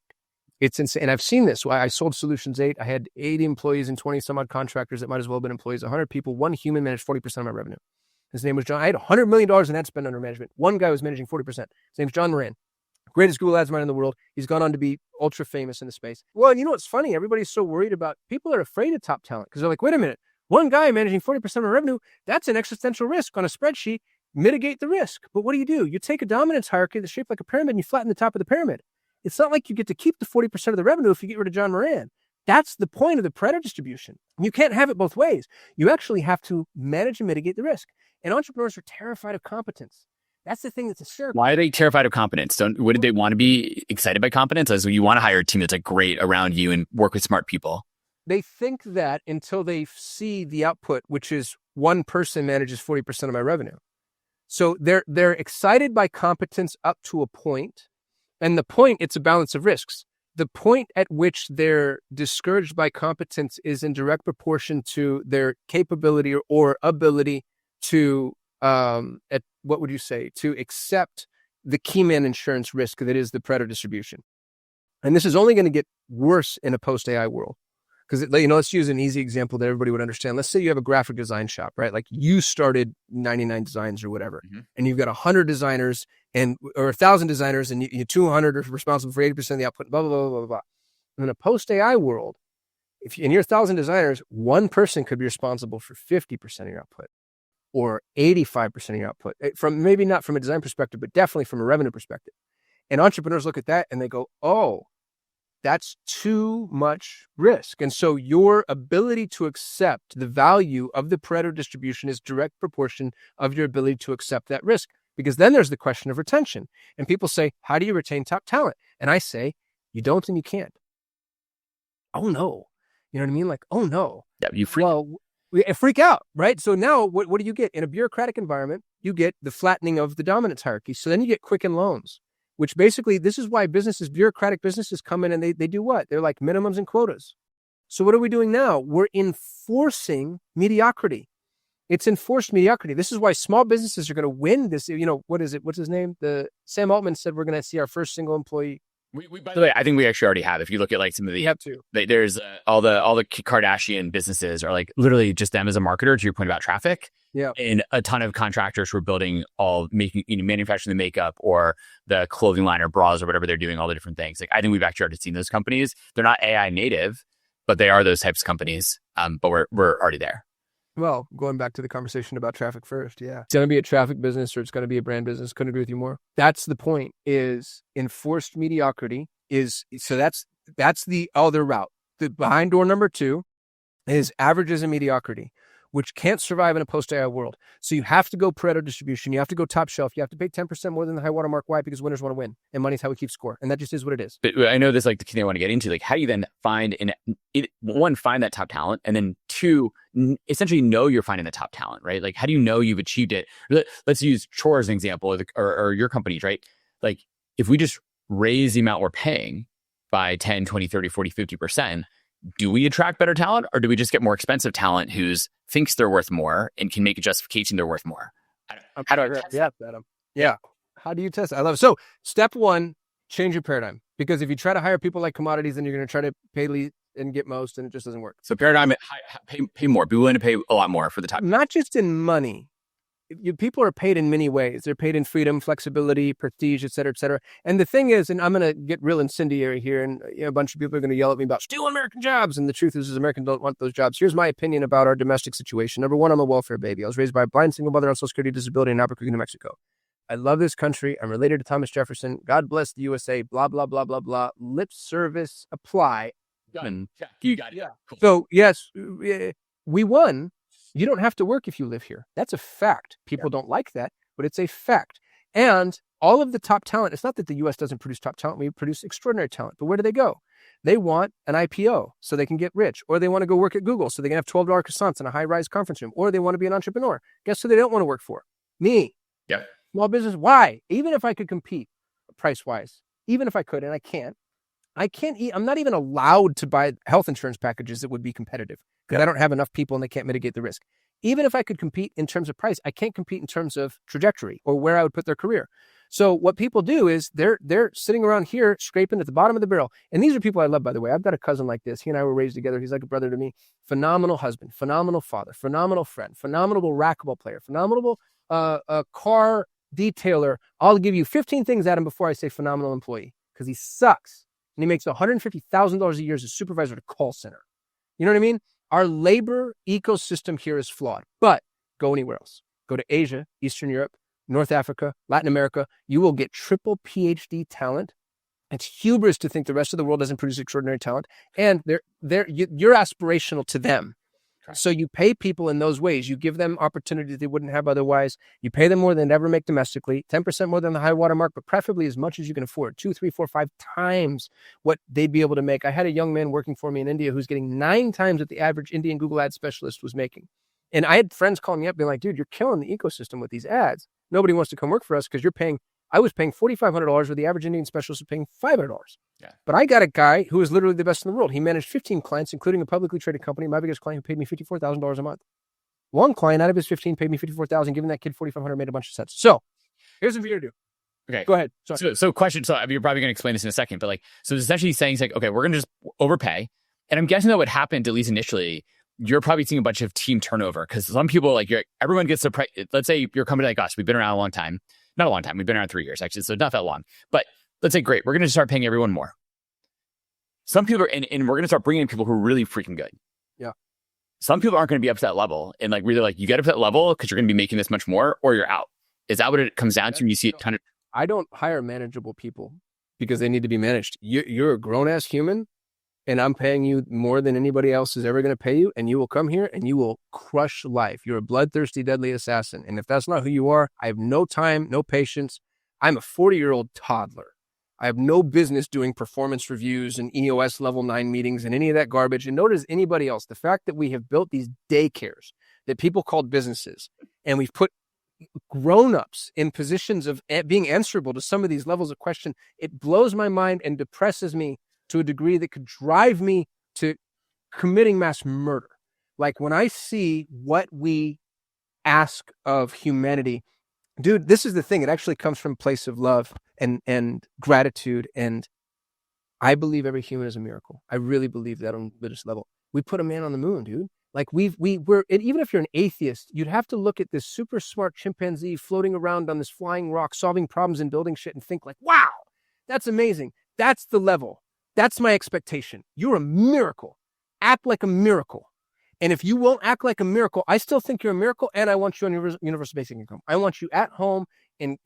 It's insane. And I've seen this. I sold Solutions 8. I had 80 employees and 20 some odd contractors that might as well have been employees. 100 people. One human managed 40% of my revenue. His name was John. I had $100 million in ad spend under management. One guy was managing 40%. His name's John Moran. Greatest Google Ads man in the world. He's gone on to be ultra famous in the space. Well, you know what's funny? Everybody's so worried about, people are afraid of top talent because they're like, wait a minute, one guy managing 40% of revenue, that's an existential risk on a spreadsheet. Mitigate the risk. But what do? You take a dominance hierarchy that's shaped like a pyramid and you flatten the top of the pyramid. It's not like you get to keep the 40% of the revenue if you get rid of John Moran. That's the point of the Pareto distribution. You can't have it both ways. You actually have to manage and mitigate the risk. And entrepreneurs are terrified of competence. That's the thing that's a circle. Why are they terrified of competence? Wouldn't they want to be excited by competence? As you want to hire a team that's like great around you and work with smart people. They think that until they see the output, which is one person manages 40% of my revenue. So they're excited by competence up to a point. And the point, it's a balance of risks. The point at which they're discouraged by competence is in direct proportion to their capability or ability to to accept the key man insurance risk that is the Pareto distribution. And this is only going to get worse in a post-AI world. Because, let's use an easy example that everybody would understand. Let's say you have a graphic design shop, right? Like you started 99 designs or whatever, and you've got 100 designers or 1,000 designers, and you 200 are responsible for 80% of the output, blah, blah, blah, blah, blah. In a post-AI world, in your 1,000 designers, one person could be responsible for 50% of your output. Or 85% of your output, from maybe not from a design perspective, but definitely from a revenue perspective. And entrepreneurs look at that and they go, oh, that's too much risk. And so your ability to accept the value of the Pareto distribution is direct proportion of your ability to accept that risk. Because then there's the question of retention. And people say, how do you retain top talent? And I say, you don't and you can't. Oh no. You know what I mean? Like, oh no. Yeah, you freak. Well, we freak out, right? So now what do you get? In a bureaucratic environment, you get the flattening of the dominance hierarchy. So then you get Quicken loans, which basically, this is why bureaucratic businesses come in and they do what? They're like minimums and quotas. So what are we doing now? We're enforcing mediocrity. It's enforced mediocrity. This is why small businesses are going to win this. What is it? What's his name? Sam Altman said we're going to see our first single employee. By the way, I think we actually already have. If you look at like some of the, we have to. There's all the Kardashian businesses are like literally just them as a marketer. To your point about traffic, yeah, and a ton of contractors who are building manufacturing the makeup or the clothing line or bras or whatever they're doing, all the different things. Like I think we've actually already seen those companies. They're not AI native, but they are those types of companies. But we're already there. Well, going back to the conversation about traffic first, yeah. It's going to be a traffic business or it's going to be a brand business. Couldn't agree with you more. That's the point, is enforced mediocrity That's the other route. The behind door number 2 is averages and mediocrity, which can't survive in a post-AI world. So you have to go Pareto distribution. You have to go top shelf. You have to pay 10% more than the high watermark. Why? Because winners want to win, and money's how we keep score. And that just is what it is. But I know this like the thing I want to get into. Like, how do you then find find that top talent, and then 2, essentially know you're finding the top talent, right? Like, how do you know you've achieved it? Let's use Chore as an example, or your companies, right? Like, if we just raise the amount we're paying by 10, 20, 30, 40, 50%, do we attract better talent, or do we just get more expensive talent who thinks they're worth more and can make a justification they're worth more? How do I test that? Adam? Yeah. How do you test it? I love it. So step 1, change your paradigm. Because if you try to hire people like commodities, then you're going to try to pay least and get most, and it just doesn't work. So paradigm, pay more. Be willing to pay a lot more for the top. Not just in money. People are paid in many ways. They're paid in freedom, flexibility, prestige, et cetera, et cetera. And the thing is, and I'm going to get real incendiary here, and a bunch of people are going to yell at me about stealing American jobs. And the truth is Americans don't want those jobs. Here's my opinion about our domestic situation. Number 1, I'm a welfare baby. I was raised by a blind single mother on Social Security disability in Albuquerque, New Mexico. I love this country. I'm related to Thomas Jefferson. God bless the USA. Blah, blah, blah, blah, blah. Lip service, apply. Done. Yeah, you got it. Yeah. Cool. So yes, we won. You don't have to work if you live here. That's a fact. People don't like that, but it's a fact. And all of the top talent, it's not that the U.S. doesn't produce top talent. We produce extraordinary talent. But where do they go? They want an IPO so they can get rich, or they want to go work at Google so they can have $12 croissants in a high-rise conference room, or they want to be an entrepreneur. Guess who they don't want to work for? Me. Yeah. Small business. Why? Even if I could compete price-wise, even if I could, and I can't eat. I'm not even allowed to buy health insurance packages that would be competitive because I don't have enough people and they can't mitigate the risk. Even if I could compete in terms of price, I can't compete in terms of trajectory or where I would put their career. So what people do is they're sitting around here scraping at the bottom of the barrel. And these are people I love, by the way. I've got a cousin like this. He and I were raised together. He's like a brother to me. Phenomenal husband, phenomenal father, phenomenal friend, phenomenal racquetball player, phenomenal car detailer. I'll give you 15 things, Adam, before I say phenomenal employee, because he sucks. And he makes $150,000 a year as a supervisor at a call center. You know what I mean? Our labor ecosystem here is flawed. But go anywhere else. Go to Asia, Eastern Europe, North Africa, Latin America. You will get triple PhD talent. It's hubris to think the rest of the world doesn't produce extraordinary talent. And you're aspirational to them. So you pay people in those ways. You give them opportunities they wouldn't have otherwise. You pay them more than they'd ever make domestically, 10% more than the high water mark, but preferably as much as you can afford, 2, 3, 4, 5 times what they'd be able to make. I had a young man working for me in India who's getting 9 times what the average Indian Google ad specialist was making. And I had friends calling me up being like, dude, you're killing the ecosystem with these ads. Nobody wants to come work for us because I was paying $4,500 where the average Indian specialist was paying $500. Yeah. But I got a guy who was literally the best in the world. He managed 15 clients, including a publicly traded company. My biggest client who paid me $54,000 a month. One client out of his 15 paid me $54,000, giving that kid $4,500 made a bunch of sense. So here's what you're going to do. Okay. Go ahead. So question. So you're probably going to explain this in a second, but so it's essentially saying it's like, okay, we're going to just overpay. And I'm guessing that what happened, at least initially, you're probably seeing a bunch of team turnover because some people everyone gets the price. Let's say your company like us, we've been around a long time. Not a long time. We've been around 3 years, actually. So not that long. But let's say, great, we're going to start paying everyone more. Some people and we're going to start bringing in people who are really freaking good. Yeah. Some people aren't going to be up to that level. And really you get up to that level because you're going to be making this much more or you're out. Is that what it comes down to? You see it kind of. I don't hire manageable people because they need to be managed. You're a grown-ass human and I'm paying you more than anybody else is ever going to pay you. And you will come here and you will crush life. You're a bloodthirsty, deadly assassin. And if that's not who you are, I have no time, no patience. I'm a 40-year-old toddler. I have no business doing performance reviews and EOS level 9 meetings and any of that garbage. And nor does anybody else. The fact that we have built these daycares that people called businesses and we've put grown-ups in positions of being answerable to some of these levels of question, it blows my mind and depresses me to a degree that could drive me to committing mass murder. Like when I see what we ask of humanity, dude, this is the thing. It actually comes from a place of love and gratitude. And I believe every human is a miracle. I really believe that on this level. We put a man on the moon, dude. Like we're even if you're an atheist, you'd have to look at this super smart chimpanzee floating around on this flying rock, solving problems and building shit and think like, wow, that's amazing. That's the level. That's my expectation. You're a miracle. Act like a miracle. And if you won't act like a miracle, I still think you're a miracle, and I want you on universal basic income. I want you at home and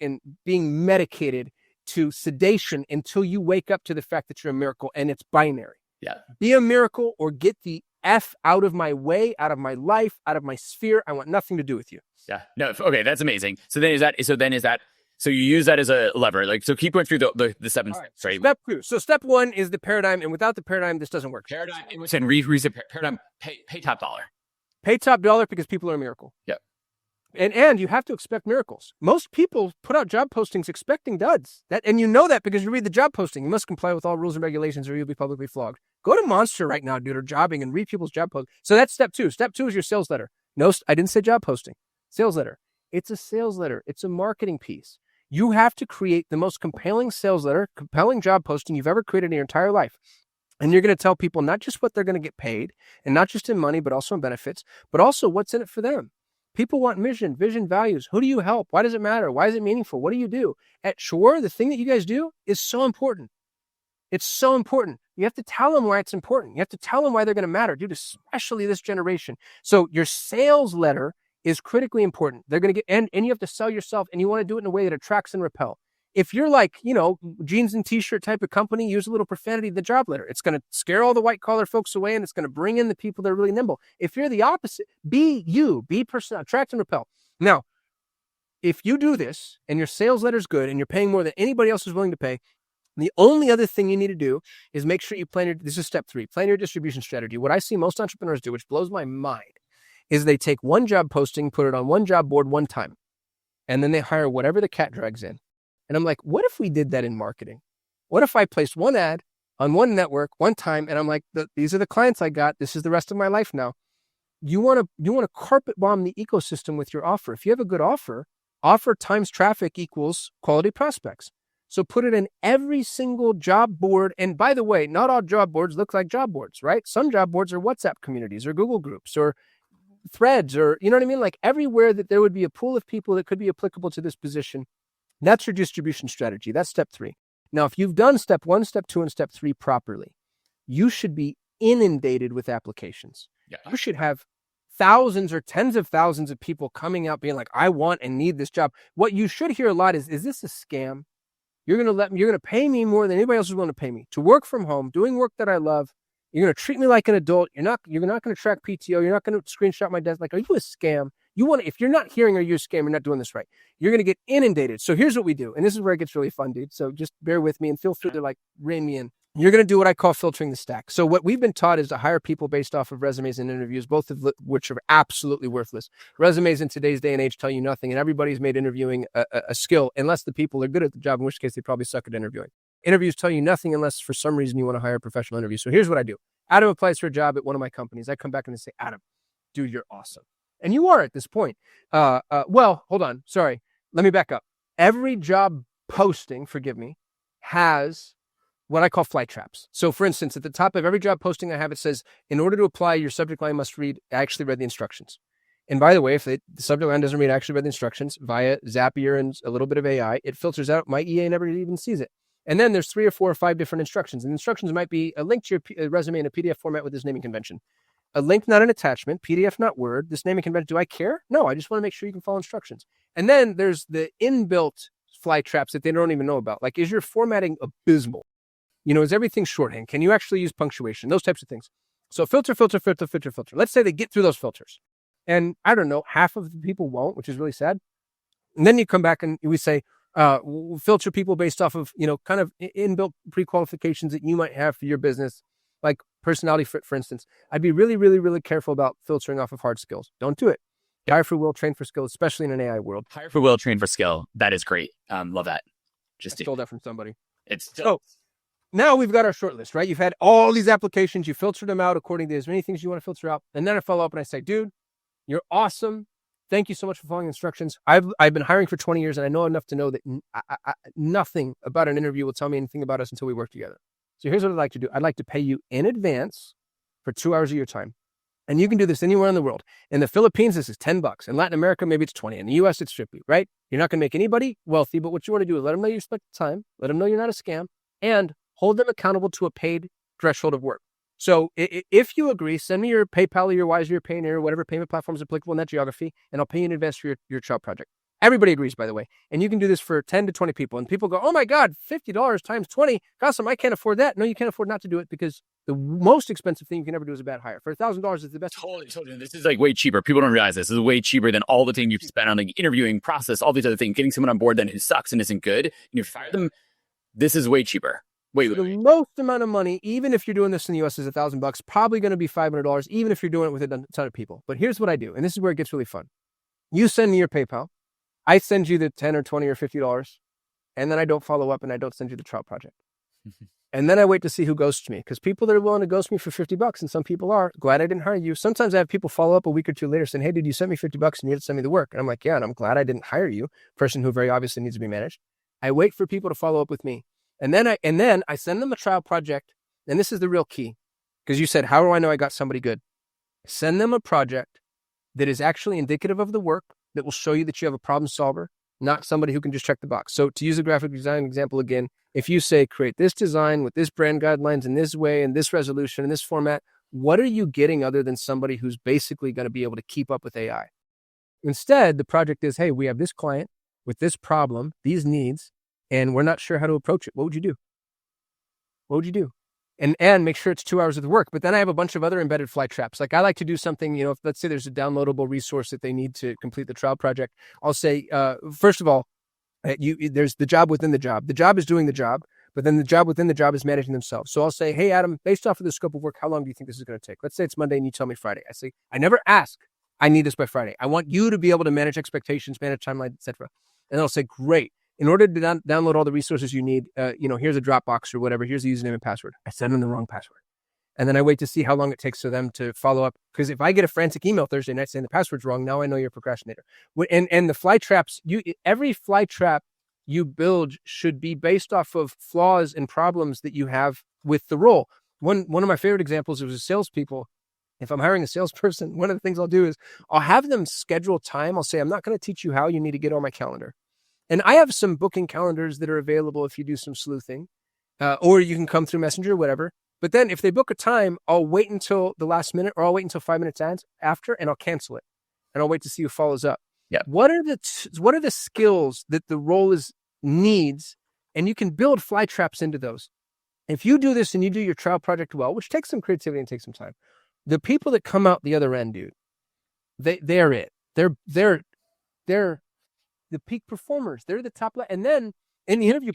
being medicated to sedation until you wake up to the fact that you're a miracle, and it's binary. Yeah. Be a miracle or get the F out of my way, out of my life, out of my sphere. I want nothing to do with you. Yeah. No. Okay. That's amazing. So you use that as a lever. Like, so keep going through the 7 steps, right? Step 2. So step 1 is the paradigm. And without the paradigm, this doesn't work. Paradigm. Paradigm. Pay top dollar. Pay top dollar because people are a miracle. Yep. And you have to expect miracles. Most people put out job postings expecting duds. And you know that because you read the job posting. You must comply with all rules and regulations or you'll be publicly flogged. Go to Monster right now, dude, or jobbing and read people's job posts. So that's step 2. Step 2 is your sales letter. No, I didn't say job posting. Sales letter. It's a sales letter. It's a marketing piece. You have to create the most compelling sales letter, compelling job posting you've ever created in your entire life. And you're going to tell people not just what they're going to get paid and not just in money, but also in benefits, but also what's in it for them. People want vision, values. Who do you help? Why does it matter? Why is it meaningful? What do you do? At Shore, the thing that you guys do is so important. It's so important. You have to tell them why it's important. You have to tell them why they're going to matter, dude, especially this generation. So your sales letter is critically important. They're going to get, and you have to sell yourself, and you want to do it in a way that attracts and repel. If you're like, jeans and t-shirt type of company, use a little profanity in the job letter. It's going to scare all the white collar folks away, and it's going to bring in the people that are really nimble. If you're the opposite, be you, be personal, attract and repel. Now, if you do this and your sales letter is good and you're paying more than anybody else is willing to pay, the only other thing you need to do is make sure you this is step 3, plan your distribution strategy. What I see most entrepreneurs do, which blows my mind, is they take one job posting, put it on one job board one time, and then they hire whatever the cat drags in. And I'm like, what if we did that in marketing? What if I placed one ad on one network one time, and I'm like, these are the clients I got. This is the rest of my life now. You want to carpet bomb the ecosystem with your offer. If you have a good offer times traffic equals quality prospects. So put it in every single job board. And by the way, not all job boards look like job boards, right? Some job boards are WhatsApp communities or Google groups or threads or, you know what I mean? Like everywhere that there would be a pool of people that could be applicable to this position. That's your distribution strategy. That's step 3. Now, if you've done step 1, step 2, and step 3 properly, you should be inundated with applications. Yeah. You should have thousands or tens of thousands of people coming out being like, I want and need this job. What you should hear a lot is this a scam? You're going to pay me more than anybody else is willing to pay me to work from home, doing work that I love. You're going to treat me like an adult. You're not going to track PTO. You're not going to screenshot my desk. Like, are you a scam? If you're not hearing, are you a scam? You're not doing this right. You're going to get inundated. So here's what we do. And this is where it gets really fun, dude. So just bear with me and feel free to rein me in. You're going to do what I call filtering the stack. So what we've been taught is to hire people based off of resumes and interviews, both of which are absolutely worthless. Resumes in today's day and age tell you nothing, and everybody's made interviewing a skill, unless the people are good at the job, in which case they probably suck at interviewing. Interviews tell you nothing unless for some reason you want to hire a professional interview. So here's what I do. Adam applies for a job at one of my companies. I come back and I say, Adam, dude, you're awesome. And you are at this point. Well, hold on. Sorry. Let me back up. Every job posting, forgive me, has what I call fly traps. So for instance, at the top of every job posting I have, it says, in order to apply, your subject line must read, I actually read the instructions. And by the way, if the subject line doesn't read, I actually read the instructions via Zapier and a little bit of AI, it filters out. My EA never even sees it. And then there's 3 or 4 or 5 different instructions. And the instructions might be a link to your resume in a PDF format with this naming convention. A link, not an attachment, PDF, not Word. This naming convention, do I care? No, I just want to make sure you can follow instructions. And then there's the inbuilt fly traps that they don't even know about. Like, is your formatting abysmal? Is everything shorthand? Can you actually use punctuation? Those types of things. So filter. Let's say they get through those filters. And I don't know, half of the people won't, which is really sad. And then you come back and we say, filter people based off of, kind of inbuilt pre-qualifications that you might have for your business, like personality fit, for instance. I'd be really, really, really careful about filtering off of hard skills. Don't do it. Hire for will, train for skill, especially in an AI world. Hire for will, train for skill. That is great. Love that. I stole that from somebody. It's still... Now we've got our short list, right? You've had all these applications. You filtered them out according to as many things you want to filter out. And then I follow up and I say, dude, you're awesome. Thank you so much for following instructions. I've been hiring for 20 years and I know enough to know that nothing about an interview will tell me anything about us until we work together. So here's what I'd like to do. I'd like to pay you in advance for 2 hours of your time. And you can do this anywhere in the world. In the Philippines, this is $10. In Latin America, maybe it's 20. In the US, it's 50, right? You're not going to make anybody wealthy, but what you want to do is let them know you respect the time, let them know you're not a scam, and hold them accountable to a paid threshold of work. So if you agree, send me your PayPal or your Wise or your Payoneer or whatever payment platform is applicable in that geography, and I'll pay you in advance for your child project. Everybody agrees, by the way. And you can do this for 10 to 20 people. And people go, oh my God, $50 times 20. Kasim, I can't afford that. No, you can't afford not to do it because the most expensive thing you can ever do is a bad hire. For $1,000 is the best. Totally. This is like way cheaper. People don't realize this is way cheaper than all the things you've spent on like interviewing process, all these other things, getting someone on board then who sucks and isn't good. And you fire them. This is way cheaper. Wait. The most amount of money, even if you're doing this in the US, is $1,000, probably going to be $500, even if you're doing it with a ton of people. But here's what I do. And this is where it gets really fun. You send me your PayPal. I send you the 10 or 20 or $50, and then I don't follow up and I don't send you the trial project. And then I wait to see who ghosts me, because people that are willing to ghost me for $50, and some people are, glad I didn't hire you. Sometimes I have people follow up a week or two later saying, hey, did you send me $50 and you had to send me the work? And I'm like, yeah, and I'm glad I didn't hire you, person who very obviously needs to be managed. I wait for people to follow up with me. And then I send them a trial project. And this is the real key, because you said, how do I know I got somebody good? Send them a project that is actually indicative of the work, that will show you that you have a problem solver, not somebody who can just check the box. So to use a graphic design example again, if you say, create this design with this brand guidelines in this way, and this resolution, in this format, what are you getting other than somebody who's basically going to be able to keep up with AI? Instead, the project is, hey, we have this client with this problem, these needs, and we're not sure how to approach it. What would you do? What would you do? And make sure it's 2 hours of the work. But then I have a bunch of other embedded fly traps. Like I like to do something, if let's say there's a downloadable resource that they need to complete the trial project. I'll say, first of all, there's the job within the job. The job is doing the job, but then the job within the job is managing themselves. So I'll say, hey, Adam, based off of the scope of work, how long do you think this is going to take? Let's say it's Monday and you tell me Friday. I say, I never ask. I need this by Friday. I want you to be able to manage expectations, manage timeline, etc. And I'll say, great. In order to download all the resources you need, here's a Dropbox or whatever. Here's the username and password. I send them the wrong password. And then I wait to see how long it takes for them to follow up. Because if I get a frantic email Thursday night saying the password's wrong, now I know you're a procrastinator. And the fly traps, every fly trap you build should be based off of flaws and problems that you have with the role. One of my favorite examples was salespeople. If I'm hiring a salesperson, one of the things I'll do is I'll have them schedule time. I'll say, I'm not going to teach you how. You need to get on my calendar. And I have some booking calendars that are available if you do some sleuthing, or you can come through Messenger, whatever. But then if they book a time, I'll wait until the last minute, or I'll wait until 5 minutes after, and I'll cancel it. And I'll wait to see who follows up. Yeah. What are the skills that the role needs? And you can build fly traps into those. If you do this and you do your trial project well, which takes some creativity and takes some time, the people that come out the other end, dude, they're it. They're the peak performers. They're the top. And then in the interview,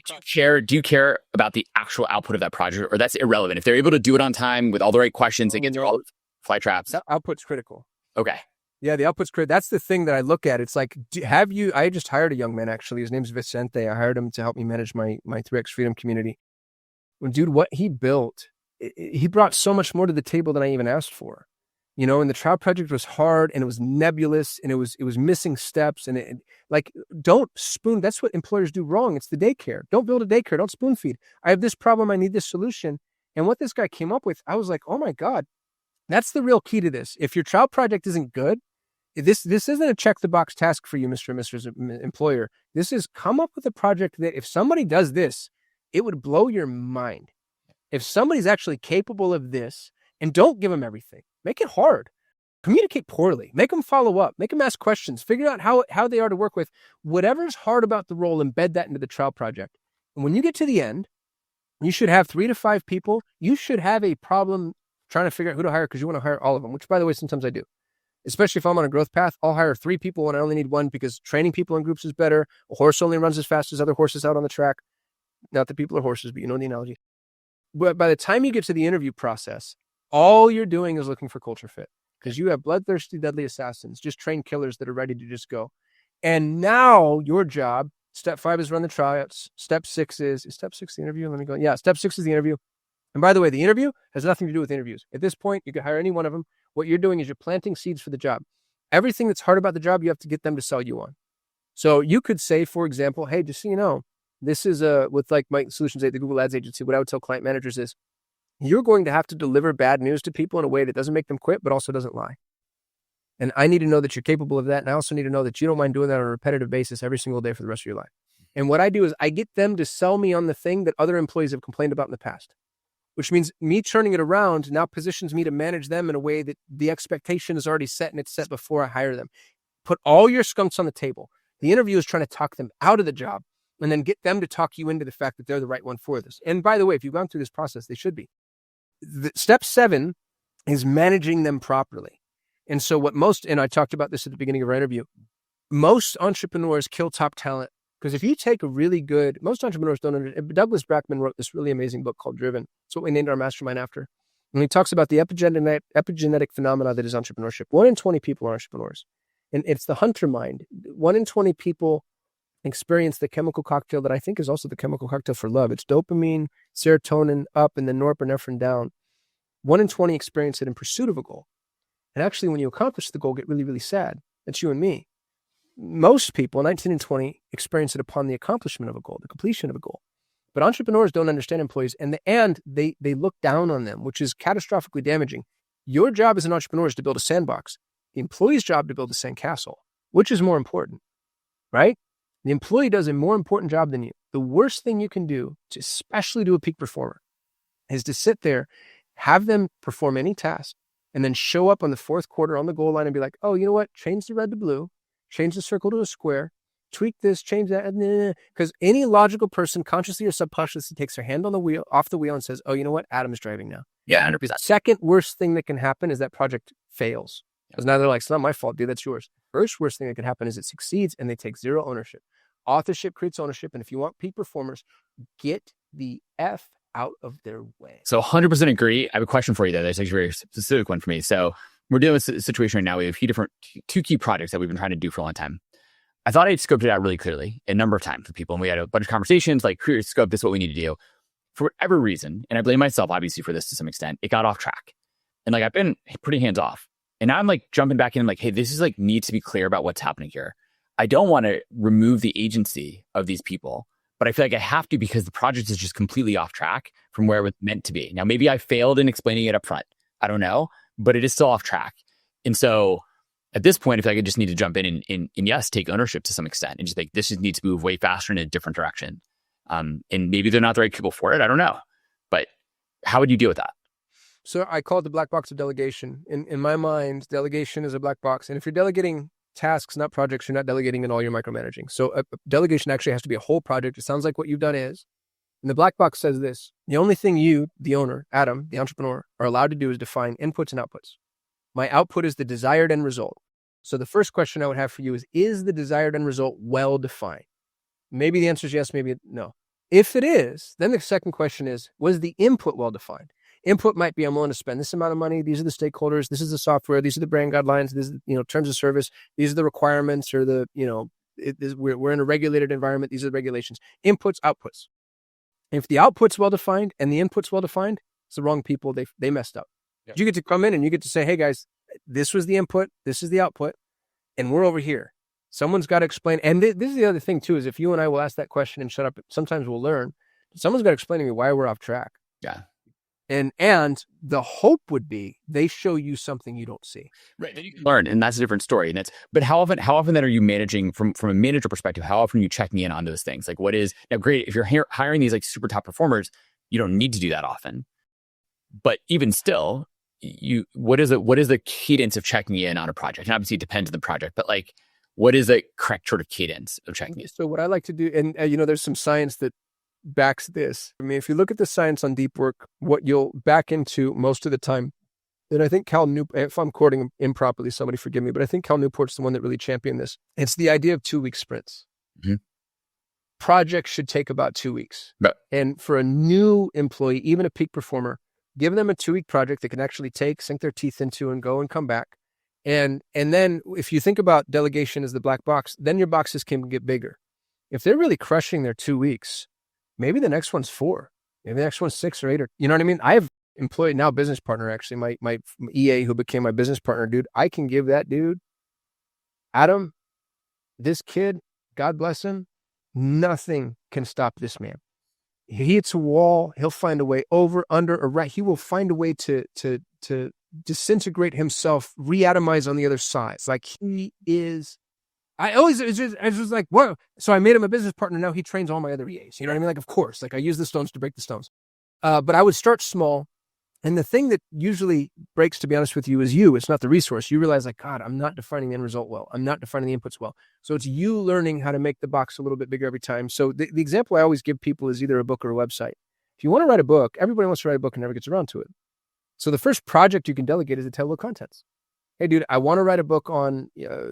do you care about the actual output of that project, or that's irrelevant? If they're able to do it on time with all the right questions and get through all the fly traps, that output's critical. Okay. Yeah, the output's critical. That's the thing that I look at. It's like, I just hired a young man, actually. His name's Vicente. I hired him to help me manage my 3X Freedom community. Well, dude, what he built, he brought so much more to the table than I even asked for. And the trial project was hard and it was nebulous and it was missing steps and don't spoon. That's what employers do wrong. It's the daycare. Don't build a daycare. Don't spoon feed. I have this problem. I need this solution. And what this guy came up with, I was like, oh my God, that's the real key to this. If your trial project isn't good, this isn't a check the box task for you, Mr. and Mrs. Employer. This is come up with a project that if somebody does this, it would blow your mind. If somebody's actually capable of this, and don't give them everything. Make it hard. Communicate poorly. Make them follow up. Make them ask questions. Figure out how they are to work with. Whatever's hard about the role, embed that into the trial project. And when you get to the end, you should have 3 to 5 people. You should have a problem trying to figure out who to hire because you want to hire all of them, which, by the way, sometimes I do. Especially if I'm on a growth path, I'll hire 3 people when I only need 1 because training people in groups is better. A horse only runs as fast as other horses out on the track. Not that people are horses, but you know the analogy. But by the time you get to the interview process, all you're doing is looking for culture fit because you have bloodthirsty, deadly assassins, just trained killers that are ready to just go. And now your job, step 5 is run the tryouts. Step 6 is step 6 the interview? Let me go. Yeah, step 6 is the interview. And by the way, the interview has nothing to do with interviews. At this point, you could hire any one of them. What you're doing is you're planting seeds for the job. Everything that's hard about the job, you have to get them to sell you on. So you could say, for example, hey, just so you know, this is with like my Solutions 8, the Google Ads agency, what I would tell client managers is, you're going to have to deliver bad news to people in a way that doesn't make them quit, but also doesn't lie. And I need to know that you're capable of that. And I also need to know that you don't mind doing that on a repetitive basis every single day for the rest of your life. And what I do is I get them to sell me on the thing that other employees have complained about in the past, which means me turning it around now positions me to manage them in a way that the expectation is already set and it's set before I hire them. Put all your skunks on the table. The interview is trying to talk them out of the job and then get them to talk you into the fact that they're the right one for this. And by the way, if you've gone through this process, they should be. Step 7 is managing them properly. And so and I talked about this at the beginning of our interview, most entrepreneurs kill top talent because if you take most entrepreneurs don't understand. Douglas Brackman wrote this really amazing book called Driven. It's what we named our mastermind after. And he talks about the epigenetic phenomena that is entrepreneurship. 1 in 20 people are entrepreneurs. And it's the hunter mind. 1 in 20 people experience the chemical cocktail that I think is also the chemical cocktail for love. It's dopamine, serotonin up, and then norepinephrine down. 1 in 20 experience it in pursuit of a goal. And actually, when you accomplish the goal, get really, really sad. That's you and me. Most people, 19 and 20, experience it upon the accomplishment of a goal, the completion of a goal. But entrepreneurs don't understand employees, and they look down on them, which is catastrophically damaging. Your job as an entrepreneur is to build a sandbox. The employee's job to build a sandcastle. Which is more important, right? The employee does a more important job than you. The worst thing you can do, especially to a peak performer, is to sit there, have them perform any task, and then show up on the 4th quarter on the goal line and be like, oh, you know what? Change the red to blue, change the circle to a square, tweak this, change that. Because any logical person, consciously or subconsciously, takes their hand off the wheel and says, oh, you know what? Adam is driving now. Yeah, 100%. Second worst thing that can happen is that project fails. Because now they're like, it's not my fault, dude, that's yours. First worst thing that can happen is it succeeds and they take zero ownership. Authorship creates ownership. And if you want peak performers, get the F out of their way. So 100% agree. I have a question for you though. That's actually a very specific one for me. So we're dealing with a situation right now. We have two key projects that we've been trying to do for a long time. I thought I'd scoped it out really clearly a number of times with people. And we had a bunch of conversations like, here's scope, this is what we need to do. For whatever reason, and I blame myself obviously for this to some extent, it got off track. And like, I've been pretty hands off. And now I'm like jumping back in, like, hey, this is like needs to be clear about what's happening here. I don't want to remove the agency of these people, but I feel like I have to because the project is just completely off track from where it was meant to be. Now, maybe I failed in explaining it up front. I don't know, but it is still off track. And so at this point, I feel like I just need to jump in and yes, take ownership to some extent and just like, this just needs to move way faster in a different direction. And maybe they're not the right people for it. I don't know. But how would you deal with that? So I call it the black box of delegation. In my mind, delegation is a black box. And if you're delegating tasks, not projects, you're not delegating at all, you're micromanaging. So a delegation actually has to be a whole project. It sounds like what you've done is. And the black box says this: the only thing you, the owner, Adam, the entrepreneur, are allowed to do is define inputs and outputs. My output is the desired end result. So the first question I would have for you is the desired end result well defined? Maybe the answer is yes, maybe no. If it is, then the second question is, was the input well defined? Input might be, I'm willing to spend this amount of money. These are the stakeholders. This is the software. These are the brand guidelines. This is, terms of service. These are the requirements or we're in a regulated environment. These are the regulations. Inputs, outputs. If the output's well-defined and the input's well-defined, it's the wrong people. They messed up. Yeah. You get to come in and you get to say, hey guys, this was the input. This is the output. And we're over here. Someone's got to explain. And this is the other thing too, is if you and I will ask that question and shut up, sometimes we'll learn. Someone's got to explain to me why we're off track. Yeah. And the hope would be they show you something you don't see. Right. Then you can learn, and that's a different story. But how often then are you managing from a manager perspective? How often are you checking in on those things? Like what is now great if you're hiring these like super top performers, you don't need to do that often. But even still, what is the cadence of checking in on a project? And obviously it depends on the project, but like what is the correct sort of cadence of checking in? So what I like to do, and there's some science that backs this. I mean, if you look at the science on deep work, what you'll back into most of the time, and I think Cal Newport, if I'm quoting improperly, somebody forgive me, but I think Cal Newport's the one that really championed this. It's the idea of 2-week sprints. Mm-hmm. Projects should take about 2 weeks. But, and for a new employee, even a peak performer, give them a 2-week project they can actually sink their teeth into and go and come back. And then if you think about delegation as the black box, then your boxes can get bigger. If they're really crushing their 2 weeks, maybe the next one's 4, maybe the next one's 6 or 8, or you know what I mean? I have employed now business partner, actually, my EA who became my business partner, dude. I can give that dude, Adam, this kid, God bless him, nothing can stop this man. He hits a wall, he'll find a way over, under, or right. He will find a way to disintegrate himself, reatomize on the other side. It's like he is. I was like, whoa. So I made him a business partner. Now he trains all my other EAs. You know what I mean? Like, of course, like I use the stones to break the stones. But I would start small And the thing that usually breaks, to be honest with you, is you. It's not the resource. You realize, like, God, I'm not defining the end result well. I'm not defining the inputs well. So it's you learning how to make the box a little bit bigger every time. So the example I always give people is either a book or a website. If you want to write a book, everybody wants to write a book and never gets around to it. So the first project you can delegate is the table of contents. Hey, dude, I want to write a book on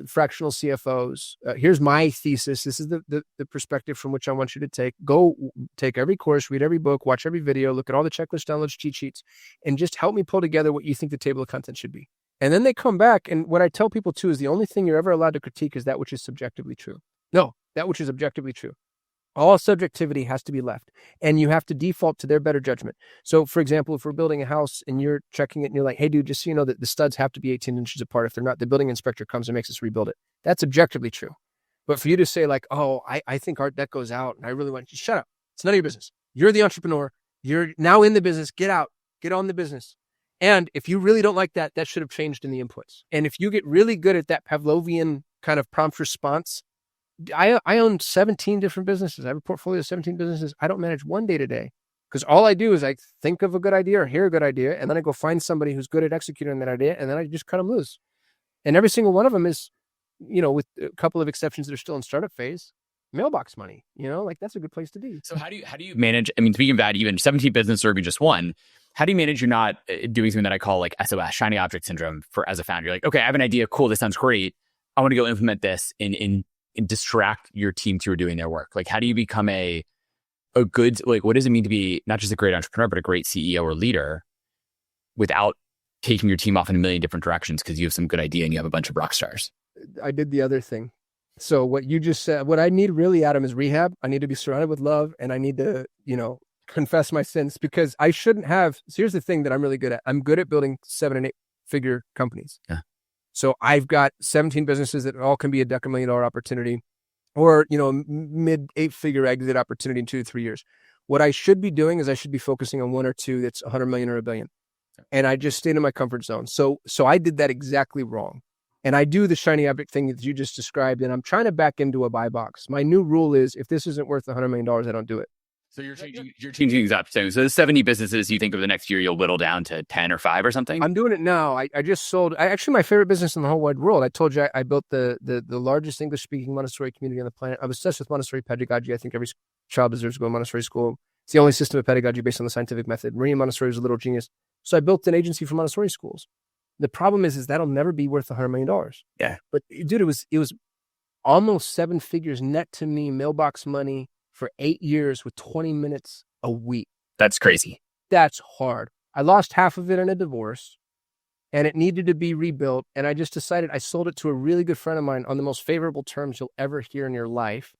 fractional CFOs. Here's my thesis. This is the perspective from which I want you to take. Go take every course, read every book, watch every video, look at all the checklist downloads, cheat sheets, and just help me pull together what you think the table of contents should be. And then they come back. And what I tell people too is the only thing you're ever allowed to critique is that which is subjectively true. No, that which is objectively true. All subjectivity has to be left, and you have to default to their better judgment. So, for example, if we're building a house and you're checking it and you're like, hey, dude, just so you know that the studs have to be 18 inches apart. If they're not, the building inspector comes and makes us rebuild it. That's objectively true. But for you to say like, oh, I think Art Deco goes out and I really want you, shut up. It's none of your business. You're the entrepreneur. You're now in the business. Get out. Get on the business. And if you really don't like that, that should have changed in the inputs. And if you get really good at that Pavlovian kind of prompt response, I own 17 different businesses. I have a portfolio of 17 businesses. I don't manage one day to day because all I do is I think of a good idea or hear a good idea, and then I go find somebody who's good at executing that idea, and then I just cut them loose. And every single one of them is, with a couple of exceptions that are still in startup phase, mailbox money. Like that's a good place to be. So how do you manage? I mean, speaking of that, even 17 business or even just one, how do you manage you're not doing something that I call like SOS, shiny object syndrome, for as a founder? You're like, okay, I have an idea. Cool, this sounds great. I want to go implement this and distract your team who are doing their work. Like, how do you become a good, like, what does it mean to be not just a great entrepreneur, but a great CEO or leader without taking your team off in a million different directions because you have some good idea and you have a bunch of rock stars? I did the other thing. So what you just said, what I need really, Adam, is rehab. I need to be surrounded with love, and I need to, confess my sins, because I shouldn't have. So here's the thing that I'm really good at. I'm good at building 7 and 8 figure companies. Yeah. So I've got 17 businesses that all can be a $250,000 opportunity or, mid 8-figure exit opportunity in 2 to 3 years. What I should be doing is I should be focusing on 1 or 2 that's 100 million or $1 billion. And I just stayed in my comfort zone. So I did that exactly wrong. And I do the shiny object thing that you just described, and I'm trying to back into a buy box. My new rule is if this isn't worth $100 million, I don't do it. So you're changing things up. So the 70 businesses you think of the next year, you'll whittle down to 10 or 5 or something? I'm doing it now. I just sold, actually my favorite business in the whole wide world. I told you I built the largest English speaking Montessori community on the planet. I'm obsessed with Montessori pedagogy. I think every child deserves to go to Montessori school. It's the only system of pedagogy based on the scientific method. Maria Montessori was a little genius. So I built an agency for Montessori schools. The problem is that'll never be worth $100 million. Yeah. But dude, it was almost 7 figures net to me, mailbox money for 8 years with 20 minutes a week. That's crazy. That's hard. I lost half of it in a divorce, and it needed to be rebuilt. And I just decided I sold it to a really good friend of mine on the most favorable terms you'll ever hear in your life.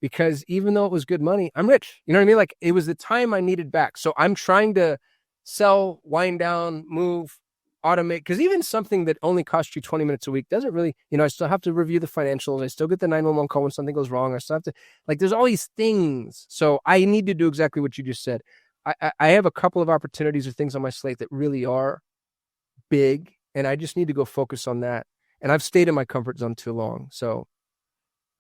Because even though it was good money, I'm rich. You know what I mean? Like, it was the time I needed back. So I'm trying to sell, wind down, move, automate. Because even something that only costs you 20 minutes a week doesn't really, I still have to review the financials. I still get the 911 call when something goes wrong. I still have to, there's all these things. So I need to do exactly what you just said. I have a couple of opportunities or things on my slate that really are big, and I just need to go focus on that. And I've stayed in my comfort zone too long. So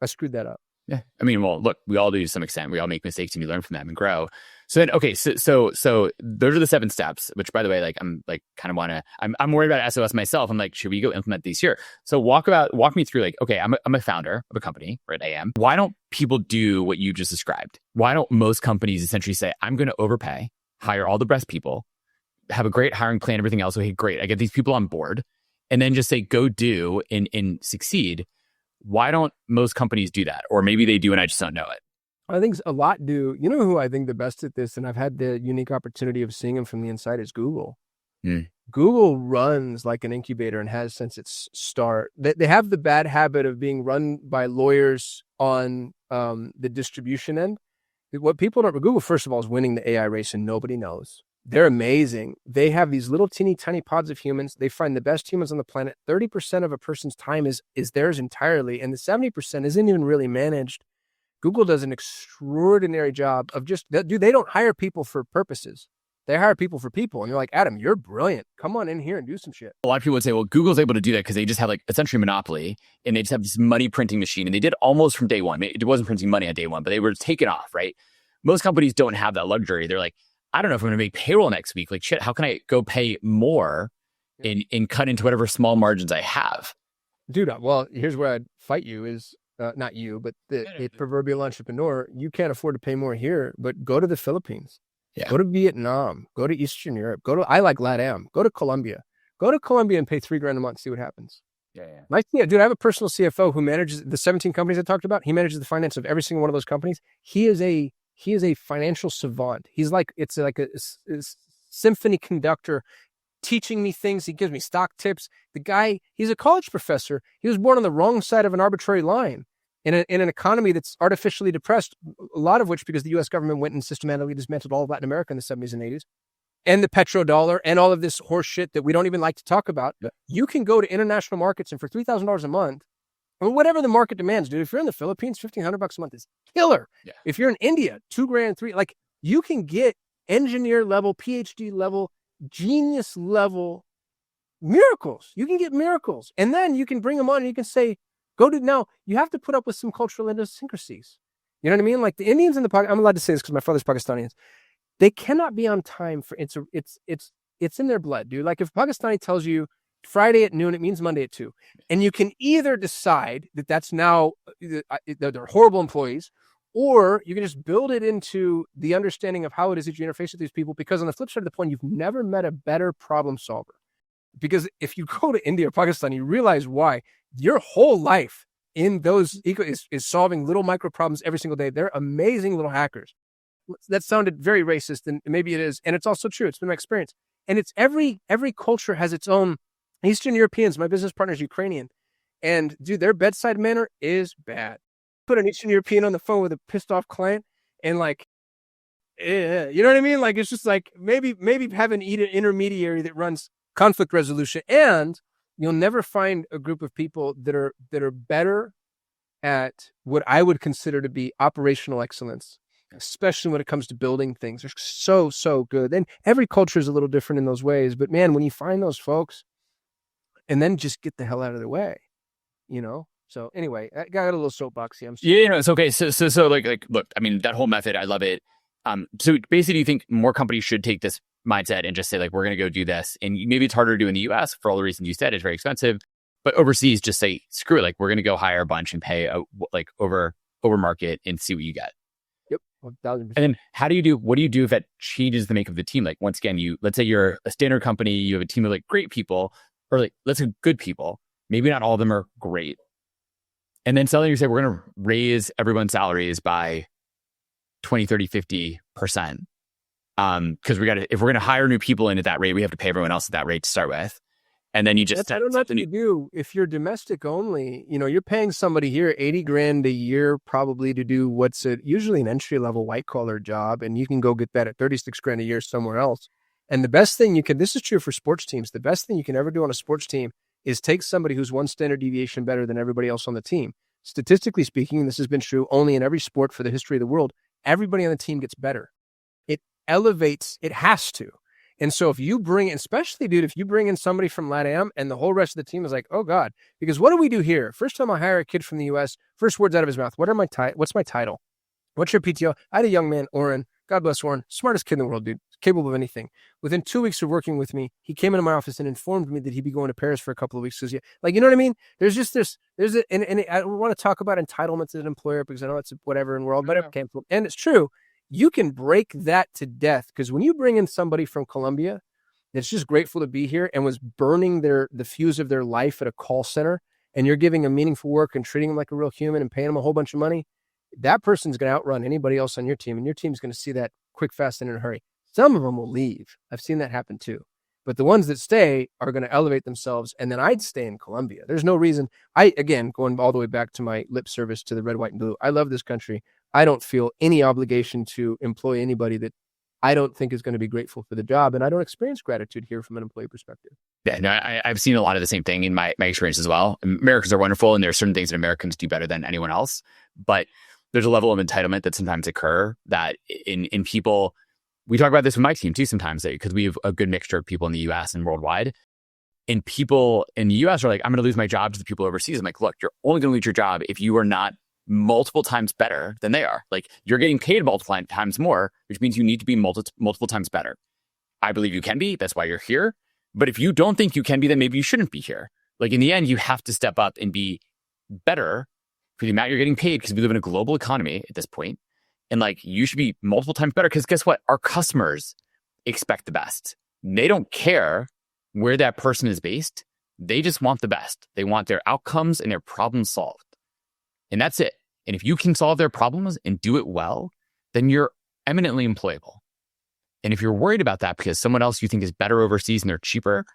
I screwed that up. Yeah. I mean, well, look, we all do to some extent. We all make mistakes and you learn from them and grow. So then, okay. So those are the 7 steps, which, by the way, I'm worried about SOS myself. I'm like, should we go implement these here? So walk me through, okay, I'm a founder of a company, right? I am. Why don't people do what you just described? Why don't most companies essentially say, I'm going to overpay, hire all the best people, have a great hiring plan, everything else. Okay, great. I get these people on board, and then just say, go do and succeed. Why don't most companies do that? Or maybe they do and I just don't know it. I think a lot do. You know who I think the best at this, and I've had the unique opportunity of seeing them from the inside, is Google. Google runs like an incubator and has since its start. They have the bad habit of being run by lawyers on the distribution end. What people don't, Google, first of all, is winning the AI race and nobody knows. They're amazing. They have these little teeny tiny pods of humans. They find the best humans on the planet. 30% of a person's time is theirs entirely. And the 70% isn't even really managed. Google does an extraordinary job of they don't hire people for purposes. They hire people for people. And you're like, Adam, you're brilliant. Come on in here and do some shit. A lot of people would say, well, Google's able to do that because they just have essentially monopoly, and they just have this money printing machine. And they did almost from day one. It wasn't printing money on day one, but they were taken off, right? Most companies don't have that luxury. They're like, I don't know if I'm going to make payroll next week. Like, shit, how can I go pay more and cut into whatever small margins I have? Dude, well, here's where I'd fight you is, not you, but the proverbial entrepreneur. You can't afford to pay more here, but go to the Philippines. Yeah. Go to Vietnam. Go to Eastern Europe. I like LATAM. Go to Colombia. Go to Colombia and pay $3,000 a month. See what happens. Yeah. Dude, I have a personal CFO who manages the 17 companies I talked about. He manages the finance of every single one of those companies. He is a financial savant. He's like, it's like a symphony conductor teaching me things. He gives me stock tips. The guy, he's a college professor. He was born on the wrong side of an arbitrary line in an economy that's artificially depressed, a lot of which because the U.S. government went and systematically dismantled all of Latin America in the 70s and 80s. And the petrodollar and all of this horse shit that we don't even like to talk about. Yeah. You can go to international markets and for $3,000 a month, or whatever the market demands, dude. If you're in the Philippines, $1,500 a month is killer. Yeah. If you're in India, $2,000, $3,000, like you can get engineer level, PhD level, genius level miracles. You can get miracles. And then you can bring them on and you can say, now you have to put up with some cultural idiosyncrasies. You know what I mean? Like the Indians in the Pakistan, I'm allowed to say this because my father's Pakistani. They cannot be on time for it's in their blood, dude. Like if Pakistani tells you Friday at noon, it means Monday at 2. And you can either decide that that's now they're horrible employees, or you can just build it into the understanding of how it is that you interface with these people. Because on the flip side of the point, you've never met a better problem solver. Because if you go to India or Pakistan, you realize why your whole life in those is solving little micro problems every single day. They're amazing little hackers. That sounded very racist, and maybe it is. And it's also true. It's been my experience. And it's every culture has its own. Eastern Europeans, my business partner is Ukrainian. And dude, their bedside manner is bad. Put an Eastern European on the phone with a pissed off client and like, you know what I mean? Like, it's just like, maybe have an intermediary that runs conflict resolution, and you'll never find a group of people that are better at what I would consider to be operational excellence, especially when it comes to building things. They're so good. And every culture is a little different in those ways. But man, when you find those folks and then just get the hell out of their way, you know? So anyway, I got a little soapboxy. I'm sorry. Yeah, it's okay. So like, look, I mean, that whole method, I love it. So basically, do you think more companies should take this mindset and just say like, we're going to go do this? And maybe it's harder to do in the US for all the reasons you said. It's very expensive. But overseas, just say, screw it. Like, we're going to go hire a bunch and pay like over market and see what you get. Yep. 1,000%. And then what do you do if that changes the make of the team? Like, once again, let's say you're a standard company, you have a team of like great people, or like, let's say good people. Maybe not all of them are great. And then suddenly you say, we're going to raise everyone's salaries by 20, 30, 50%. Because if we're going to hire new people in at that rate, we have to pay everyone else at that rate to start with. And then you just... I don't know what you do. If you're domestic only, you're paying somebody here $80,000 a year probably to do what's usually an entry-level white-collar job, and you can go get that at $36,000 a year somewhere else. And the best thing this is true for sports teams, the best thing you can ever do on a sports team is take somebody who's one standard deviation better than everybody else on the team. Statistically speaking, this has been true only in every sport for the history of the world, everybody on the team gets better. It elevates, it has to. And so if you bring, especially, dude, if you bring in somebody from LATAM and the whole rest of the team is like, oh God, because what do we do here? First time I hire a kid from the US, first words out of his mouth, what's my title? What's your PTO? I had a young man, Oren, God bless Oren, smartest kid in the world, dude, capable of anything. Within 2 weeks of working with me, he came into my office and informed me that he'd be going to Paris for a couple of weeks. Because, like, you know what I mean? There's just and I want to talk about entitlements as an employer because I know it's whatever and we're all better. And it's true. You can break that to death because when you bring in somebody from Colombia that's just grateful to be here and was burning the fuse of their life at a call center, and you're giving them meaningful work and treating them like a real human and paying them a whole bunch of money, that person's going to outrun anybody else on your team, and your team's going to see that quick, fast, and in a hurry. Some of them will leave. I've seen that happen too. But the ones that stay are going to elevate themselves, and then I'd stay in Colombia. There's no reason. Again, going all the way back to my lip service to the red, white, and blue, I love this country. I don't feel any obligation to employ anybody that I don't think is going to be grateful for the job, and I don't experience gratitude here from an employee perspective. Yeah, no, I've seen a lot of the same thing in my experience as well. Americans are wonderful, and there are certain things that Americans do better than anyone else, but there's a level of entitlement that sometimes occur that in people. We talk about this with my team too sometimes because we have a good mixture of people in the US and worldwide. And people in the US are like, I'm going to lose my job to the people overseas. I'm like, look, you're only going to lose your job if you are not multiple times better than they are. Like you're getting paid multiple times more, which means you need to be multiple times better. I believe you can be. That's why you're here. But if you don't think you can be, then maybe you shouldn't be here. Like in the end, you have to step up and be better for the amount you're getting paid, because we live in a global economy at this point. And like you should be multiple times better, because guess what? Our customers expect the best. They don't care where that person is based. They just want the best. They want their outcomes and their problems solved. And that's it. And if you can solve their problems and do it well, then you're eminently employable. And if you're worried about that because someone else you think is better overseas and they're cheaper,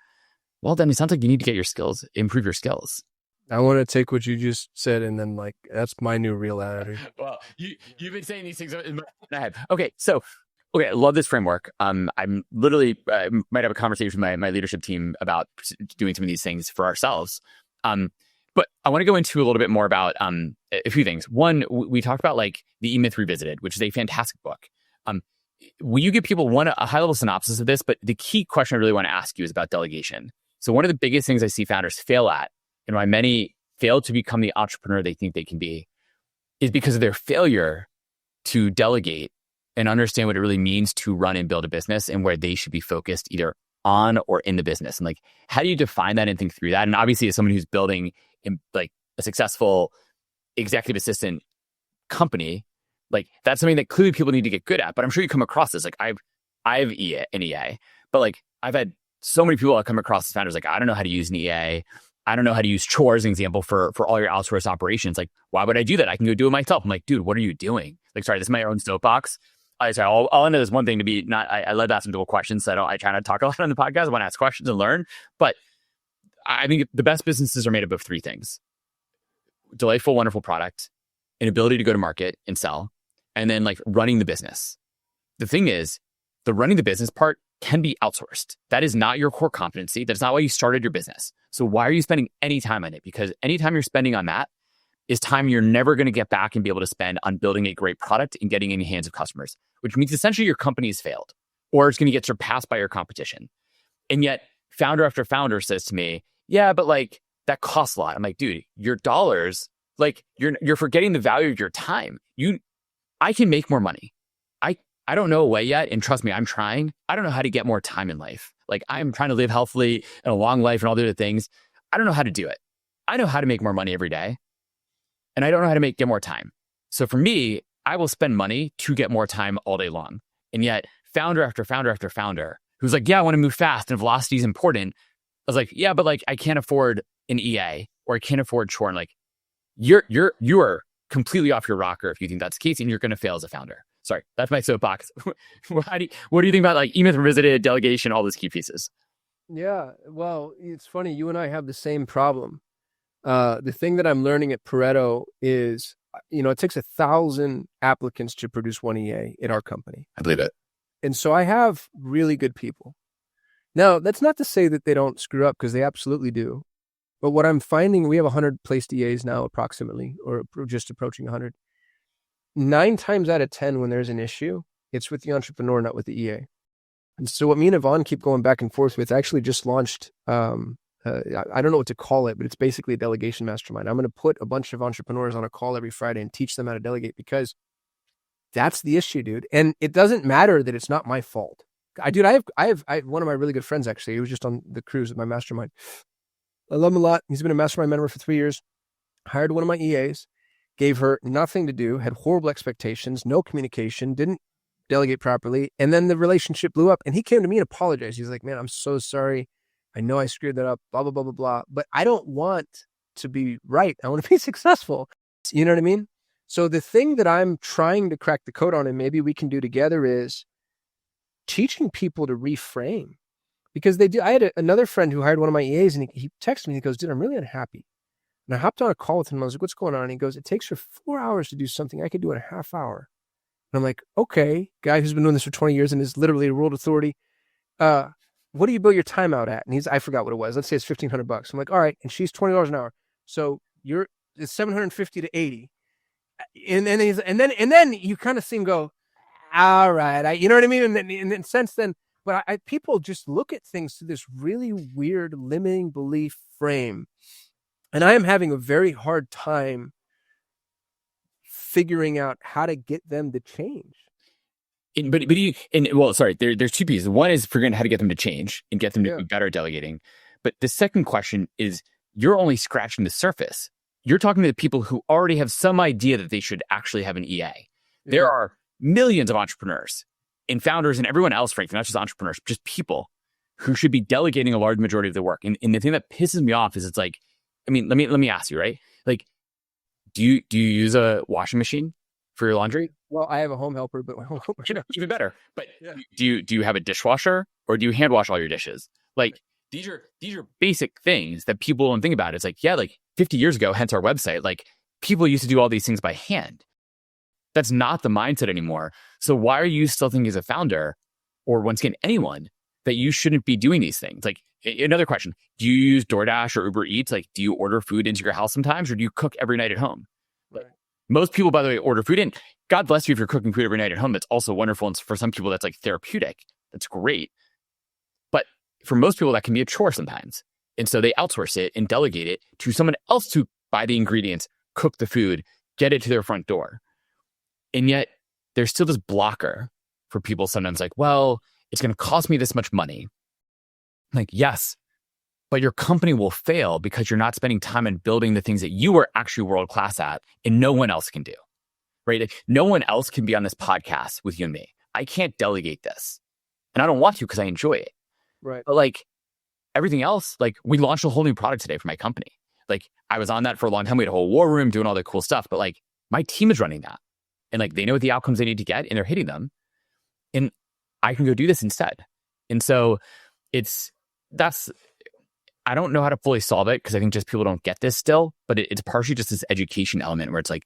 well, then it sounds like you need to get your skills, improve your skills. I want to take what you just said and then like, that's my new reality. Well, you've been saying these things in my head. Okay, I love this framework. I'm literally might have a conversation with my leadership team about doing some of these things for ourselves. But I want to go into a little bit more about a few things. One, we talked about like the E-Myth Revisited, which is a fantastic book. Will you give people a high level synopsis of this? But the key question I really want to ask you is about delegation. So one of the biggest things I see founders fail at, and why many fail to become the entrepreneur they think they can be, is because of their failure to delegate and understand what it really means to run and build a business, and where they should be focused either on or in the business. And like, how do you define that and think through that? And obviously, as someone who's building like a successful executive assistant company, like that's something that clearly people need to get good at. But I'm sure you come across this. Like I've an EA, but like I've had so many people that come across as founders, like, I don't know how to use an EA. I don't know how to use Chore as an example for all your outsourced operations. Like, why would I do that? I can go do it myself. I'm like, dude, what are you doing? Like, sorry, this is my own soapbox. I'll end this one thing to be not, I love to ask some difficult questions. So I try to talk a lot on the podcast. I want to ask questions and learn. But I think the best businesses are made up of three things: delightful, wonderful product, an ability to go to market and sell, and then like running the business. The thing is, the running the business part can be outsourced. That is not your core competency. That's not why you started your business. So why are you spending any time on it? Because any time you're spending on that is time you're never going to get back and be able to spend on building a great product and getting in the hands of customers, which means essentially your company has failed, or it's going to get surpassed by your competition. And yet founder after founder says to me, yeah, but like that costs a lot. I'm like, dude, your dollars, like you're forgetting the value of your time. I can make more money. I don't know a way yet. And trust me, I'm trying. I don't know how to get more time in life. Like I'm trying to live healthily and a long life and all the other things. I don't know how to do it. I know how to make more money every day. And I don't know how to get more time. So for me, I will spend money to get more time all day long. And yet founder after founder after founder who's like, yeah, I want to move fast and velocity is important. I was like, yeah, but like I can't afford an EA or I can't afford Chore. And like, you are completely off your rocker if you think that's the case, and you're going to fail as a founder. Sorry, that's my soapbox. What do you think about like E-Myth Revisited, delegation, all those key pieces? Yeah, well, it's funny. You and I have the same problem. The thing that I'm learning at Pareto is, it takes 1,000 applicants to produce one EA at our company. I believe it. And so I have really good people. Now, that's not to say that they don't screw up, because they absolutely do. But what I'm finding, we have 100 placed EAs now approximately, or just approaching 100. 9 times out of 10, when there's an issue, it's with the entrepreneur, not with the EA. And so what me and Yvonne keep going back and forth with, actually just launched, I don't know what to call it, but it's basically a delegation mastermind. I'm going to put a bunch of entrepreneurs on a call every Friday and teach them how to delegate, because that's the issue, dude. And it doesn't matter that it's not my fault. I have one of my really good friends, actually. He was just on the cruise at my mastermind. I love him a lot. He's been a mastermind member for 3 years. Hired one of my EAs, gave her nothing to do, had horrible expectations, no communication, didn't delegate properly. And then the relationship blew up, and he came to me and apologized. He's like, man, I'm so sorry. I know I screwed that up, blah, blah, blah, blah, blah. But I don't want to be right. I want to be successful. You know what I mean? So the thing that I'm trying to crack the code on, and maybe we can do together, is teaching people to reframe. Because they do. I had another friend who hired one of my EAs, and he texted me and he goes, dude, I'm really unhappy. And I hopped on a call with him. I was like, what's going on? And he goes, it takes her 4 hours to do something I could do in a half hour. And I'm like, okay, guy who's been doing this for 20 years and is literally a world authority. What do you bill your time out at? And I forgot what it was. Let's say it's $1,500. I'm like, all right. And she's $20 an hour. So it's 750 to 80. And then you kind of see him go, all right. You know what I mean? And then since then, but people just look at things through this really weird limiting belief frame. And I am having a very hard time figuring out how to get them to change. There's two pieces. One is figuring out how to get them to change and get them to be better at delegating. But the second question is, you're only scratching the surface. You're talking to the people who already have some idea that they should actually have an EA. There are millions of entrepreneurs and founders and everyone else, frankly, not just entrepreneurs, just people who should be delegating a large majority of their work. And the thing that pisses me off is, it's like, I mean, let me ask you, right? Like, do you use a washing machine for your laundry? Well, I have a home helper, but even better. But do you have a dishwasher, or do you hand wash all your dishes? Like, these are basic things that people don't think about. It's like, like 50 years ago, hence our website, like, people used to do all these things by hand. That's not the mindset anymore. So why are you still thinking as a founder, or once again, anyone, that you shouldn't be doing these things? Like, another question, do you use DoorDash or Uber Eats? Like, do you order food into your house sometimes, or do you cook every night at home? Right. Most people, by the way, order food in. God bless you if you're cooking food every night at home. That's also wonderful. And for some people, that's like therapeutic. That's great. But for most people, that can be a chore sometimes. And so they outsource it and delegate it to someone else to buy the ingredients, cook the food, get it to their front door. And yet there's still this blocker for people sometimes, like, well, it's going to cost me this much money. Like, yes, but your company will fail because you're not spending time in building the things that you are actually world-class at and no one else can do, right? Like, no one else can be on this podcast with you and me. I can't delegate this. And I don't want to because I enjoy it. Right. But like everything else, like, we launched a whole new product today for my company. Like, I was on that for a long time. We had a whole war room doing all the cool stuff, but like, my team is running that. And like, they know what the outcomes they need to get and they're hitting them. And I can go do this instead. And so I don't know how to fully solve it because I think just people don't get this still, but it's partially just this education element where it's like,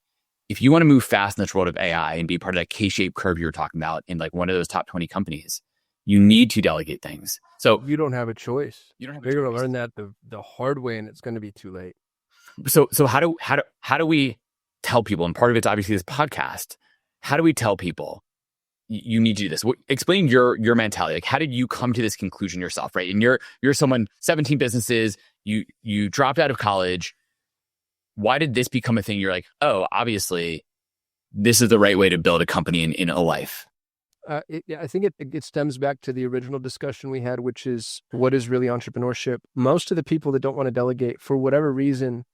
if you want to move fast in this world of AI and be part of that K-shaped curve you were talking about in like one of those top 20 companies, you need to delegate things. So you don't have a choice. You're going to learn that the hard way, and it's going to be too late. So how do we tell people? And part of it's obviously this podcast. How do we tell people you need to do this? Explain your mentality. Like, how did you come to this conclusion yourself, right? And you're someone, 17 businesses, you dropped out of college. Why did this become a thing? You're like, oh, obviously, this is the right way to build a company in a life. I think it stems back to the original discussion we had, which is, what is really entrepreneurship? Most of the people that don't want to delegate, for whatever reason,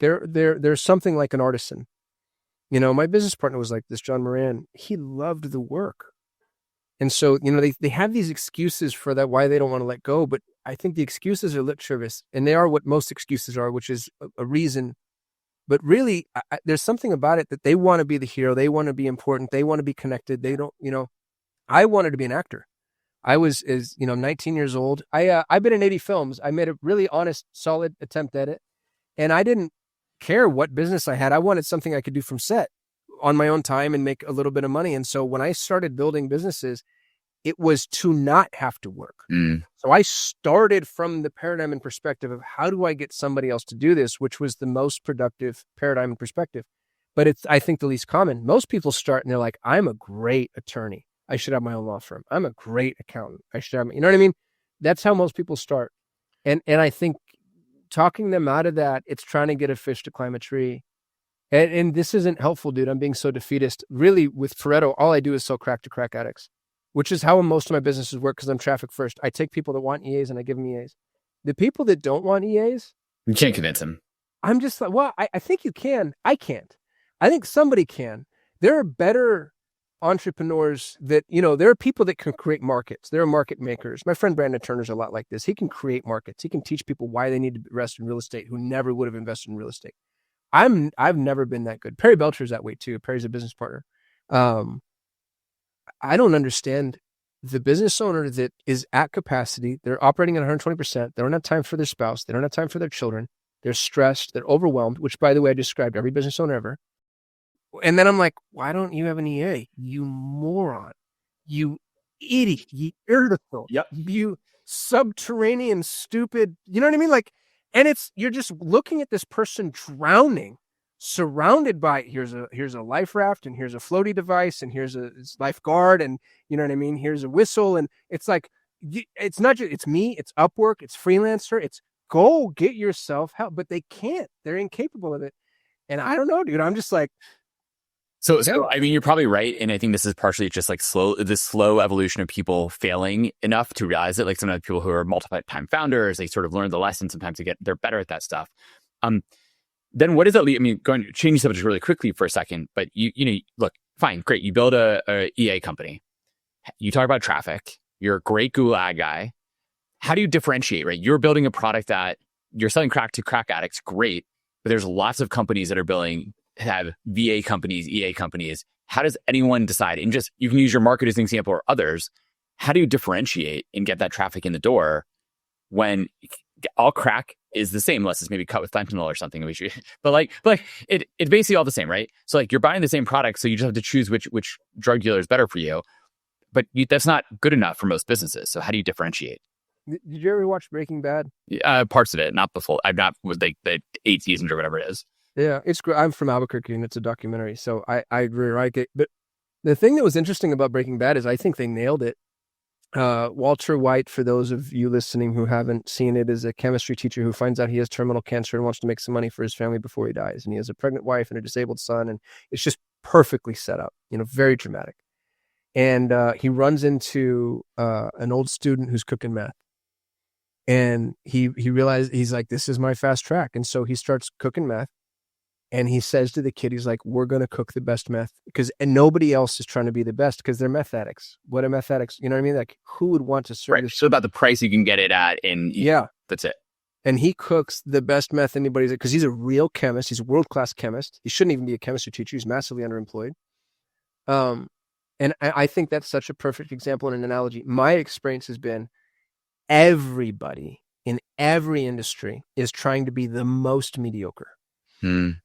they're something like an artisan. You know, my business partner was like this, John Moran. He loved the work. And so, you know, they have these excuses for that, why they don't want to let go. But I think the excuses are lip service, and they are what most excuses are, which is a reason. But really, there's something about it that they want to be the hero. They want to be important. They want to be connected. They don't, you know, I wanted to be an actor. I was, 19 years old. I've been in 80 films. I made a really honest, solid attempt at it. And I didn't care what business I had. I wanted something I could do from set on my own time and make a little bit of money. And so when I started building businesses, it was to not have to work. So I started from the paradigm and perspective of, how do I get somebody else to do this, which was the most productive paradigm and perspective. But it's, I think, the least common. Most people start and they're like, I'm a great attorney. I should have my own law firm. I'm a great accountant. I should have, you know what I mean? That's how most people start. And I think talking them out of that, it's trying to get a fish to climb a tree. And this isn't helpful, dude. I'm being so defeatist. Really, with Pareto, all I do is sell crack to crack addicts, which is how most of my businesses work, because I'm traffic first. I take people that want EAs and I give them EAs. The people that don't want EAs, you can't convince them. I'm just like, well, I think you can. I can't. I think somebody can. There are better entrepreneurs that, you know, there are people that can create markets. There are market makers. My friend Brandon Turner's a lot like this. He can create markets. He can teach people why they need to invest in real estate who never would have invested in real estate. I've never been that good. Perry Belcher's that way too. Perry's a business partner. I don't understand the business owner that is at capacity. They're operating at 120%. They don't have time for their spouse. They don't have time for their children. They're stressed. They're overwhelmed, which, by the way, I described every business owner ever. And then I'm like, why don't you have an EA? You moron. You idiot. You irritable. Yep. You subterranean, stupid. You know what I mean? Like, and you're just looking at this person drowning, surrounded by, here's a life raft, and here's a floaty device, and here's a lifeguard, and you know what I mean? Here's a whistle. And it's like, it's not just, it's me, it's Upwork, it's freelancer, it's go get yourself help, but they can't. They're incapable of it. And I don't know, dude. I'm just like, So I mean, you're probably right. And I think this is partially just like the slow evolution of people failing enough to realize it. Like sometimes people who are multi-time founders, they sort of learn the lesson. Sometimes they're better at that stuff. Then what does that lead? I mean, going to change subject really quickly for a second, but look, fine, great. You build a EA company. You talk about traffic. You're a great Google ad guy. How do you differentiate, right? You're building a product that you're selling crack to crack addicts. Great. But there's lots of companies that have VA companies, EA companies. How does anyone decide? And just, you can use your market as an example or others. How do you differentiate and get that traffic in the door when all crack is the same, unless it's maybe cut with fentanyl or something? But it's basically all the same, right? So like you're buying the same product, so you just have to choose which drug dealer is better for you. But that's not good enough for most businesses. So how do you differentiate? Did you ever watch Breaking Bad? Parts of it, not the full. I've not with the 8 seasons or whatever it is. Yeah, it's great. I'm from Albuquerque, and it's a documentary, so I really like it. But the thing that was interesting about Breaking Bad is I think they nailed it. Walter White, for those of you listening who haven't seen it, is a chemistry teacher who finds out he has terminal cancer and wants to make some money for his family before he dies. And he has a pregnant wife and a disabled son, and it's just perfectly set up, very dramatic. And he runs into an old student who's cooking meth. And he realized, he's like, this is my fast track. And so he starts cooking meth. And he says to the kid, he's like, we're going to cook the best meth, and nobody else is trying to be the best because they're meth addicts. What are meth addicts? You know what I mean? Like, who would want to serve this? So about the price you can get it at, and that's it. And he cooks the best meth anybody's, because he's a real chemist. He's a world-class chemist. He shouldn't even be a chemistry teacher. He's massively underemployed. And I think that's such a perfect example and an analogy. My experience has been everybody in every industry is trying to be the most mediocre.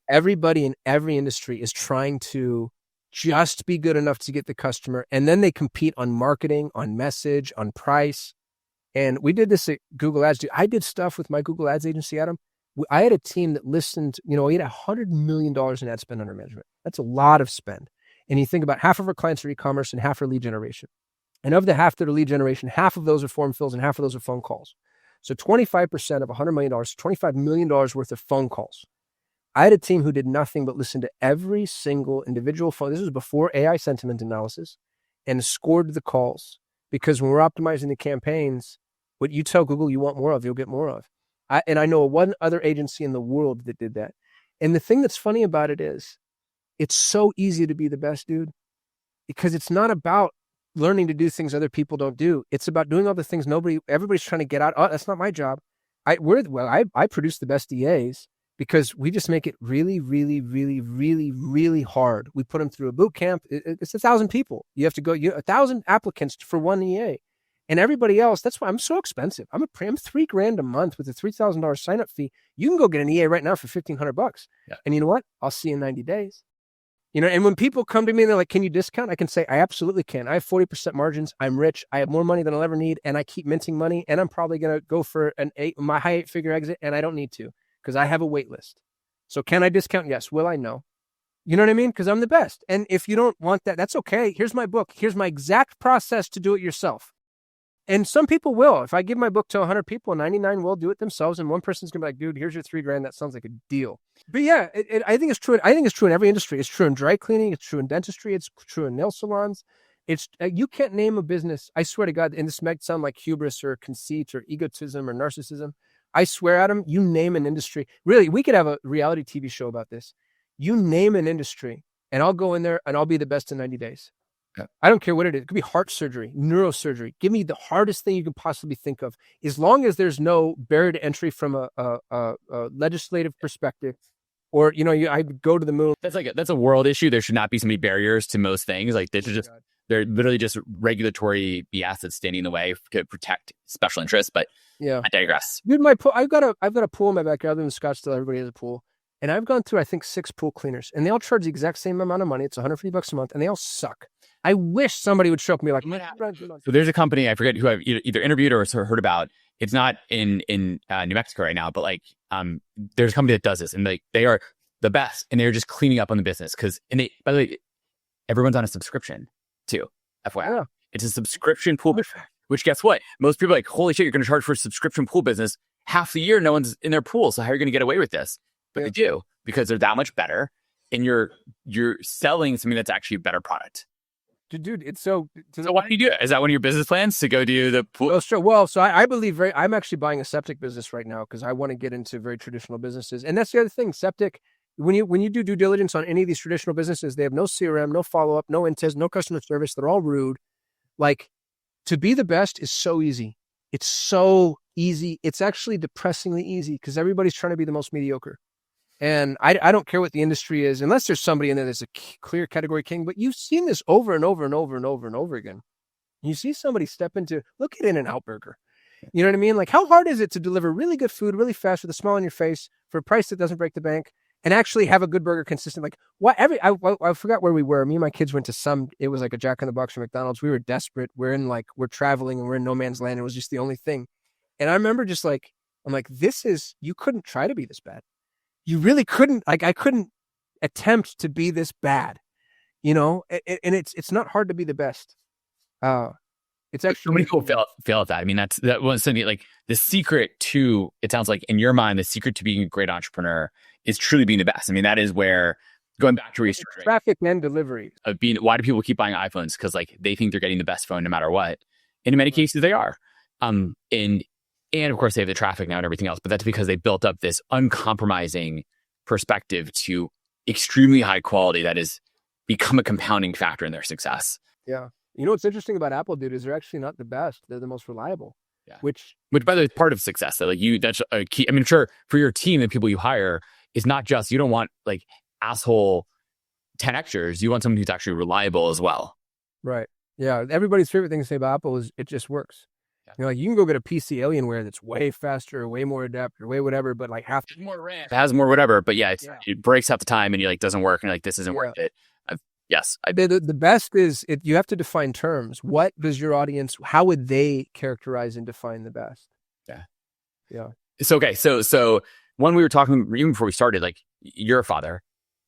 Everybody in every industry is trying to just be good enough to get the customer. And then they compete on marketing, on message, on price. And we did this at Google Ads. I did stuff with my Google Ads agency, Adam. I had a team that listened, we had $100 million in ad spend under management. That's a lot of spend. And you think about half of our clients are e-commerce and half are lead generation. And of the half that are lead generation, half of those are form fills and half of those are phone calls. So 25% of $100 million, $25 million worth of phone calls. I had a team who did nothing but listen to every single individual phone. This was before AI sentiment analysis, and scored the calls. Because when we're optimizing the campaigns, what you tell Google you want more of, you'll get more of. I know one other agency in the world that did that. And the thing that's funny about it is, it's so easy to be the best, dude, because it's not about learning to do things other people don't do. It's about doing all the things everybody's trying to get out. Oh, that's not my job. I produce the best EAs. Because we just make it really, really, really, really, really hard. We put them through a boot camp. It's 1,000 people. You have to go, 1,000 applicants for one EA. And everybody else, that's why I'm so expensive. I'm $3,000 a month with a $3,000 sign-up fee. You can go get an EA right now for $1,500. Yeah. And you know what? I'll see you in 90 days. And when people come to me and they're like, can you discount? I can say, I absolutely can. I have 40% margins. I'm rich. I have more money than I'll ever need. And I keep minting money. And I'm probably going to go for my high 8-figure exit. And I don't need to, because I have a wait list. So can I discount? Yes. Will I? No. You know what I mean? Because I'm the best. And if you don't want that, that's okay. Here's my book. Here's my exact process to do it yourself. And some people will. If I give my book to 100 people, 99 will do it themselves. And one person's going to be like, dude, here's your $3,000. That sounds like a deal. But yeah, I think it's true. I think it's true in every industry. It's true in dry cleaning. It's true in dentistry. It's true in nail salons. You can't name a business. I swear to God, and this might sound like hubris or conceit or egotism or narcissism. I swear, Adam, you name an industry. Really, we could have a reality TV show about this. You name an industry, and I'll go in there and I'll be the best in 90 days. Yeah. I don't care what it is. It could be heart surgery, neurosurgery. Give me the hardest thing you can possibly think of. As long as there's no barrier to entry from a legislative perspective, or, I go to the moon. That's a world issue. There should not be so many barriers to most things. Like they're literally just regulatory BS that's standing in the way to protect special interests. But yeah, I digress. Dude, I've got a pool in my backyard. I live in Scottsdale. Everybody has a pool. And I've gone through, I think, 6 pool cleaners, and they all charge the exact same amount of money. It's $150 a month, and they all suck. I wish somebody would show up and be like, so there's a company, I forget who I've either interviewed or heard about. It's not in New Mexico right now, but there's a company that does this, and they are the best, and they're just cleaning up on the business. By the way, everyone's on a subscription too. FYI, yeah. It's a subscription pool, which guess what? Most people are like, holy shit, you're going to charge for a subscription pool business. Half the year, no one's in their pool. So how are you going to get away with this? But they do, because they're that much better. and you're selling something that's actually a better product. Dude, it's so why do you do it? Is that one of your business plans to go do the pool? Oh, sure. Well, so I believe I'm actually buying a septic business right now because I want to get into very traditional businesses. And that's the other thing. Septic, when you do due diligence on any of these traditional businesses, they have no CRM, no follow-up, no intents, no customer service. They're all rude. Like, to be the best is so easy. It's so easy. It's actually depressingly easy because everybody's trying to be the most mediocre. And I don't care what the industry is, unless there's somebody in there that's a clear category king. But you've seen this over and over and over and over and over again. You see somebody step into, look at In-N-Out Burger. You know what I mean? Like, how hard is it to deliver really good food really fast with a smile on your face for a price that doesn't break the bank and actually have a good burger consistent? Like, what? I forgot where we were. Me and my kids went to it was like a Jack in the Box or McDonald's. We were desperate. We're traveling and we're in no man's land. It was just the only thing. And I remember just like, I'm like, you couldn't try to be this bad. You really couldn't. Like, I couldn't attempt to be this bad, you know? And it's not hard to be the best. It's actually so many people fail at that. I mean, that was something like the secret to, it sounds like in your mind, the secret to being a great entrepreneur is truly being the best. I mean, that is where, going back to research, traffic and delivery of being, why do people keep buying iPhones? Because like they think they're getting the best phone no matter what. And in many cases they are. And of course they have the traffic now and everything else, but that's because they built up this uncompromising perspective to extremely high quality that has become a compounding factor in their success. Yeah. You know what's interesting about Apple, dude, is they're actually not the best. They're the most reliable. Yeah. Which by the way, is part of success. So like that's a key. I mean, sure, for your team, the people you hire, is not just, you don't want like asshole 10Xers. You want someone who's actually reliable as well. Right. Yeah. Everybody's favorite thing to say about Apple is it just works. Yeah. You know, like you can go get a PC Alienware that's way faster, way more adapter, way whatever, but like more RAM. It has more whatever, but yeah, it breaks half the time and you're like, doesn't work. And you're like, this isn't worth it. Yes. The best is you have to define terms. What does your audience, how would they characterize and define the best? Yeah. Yeah. So, okay. So when we were talking, even before we started, like you're a father,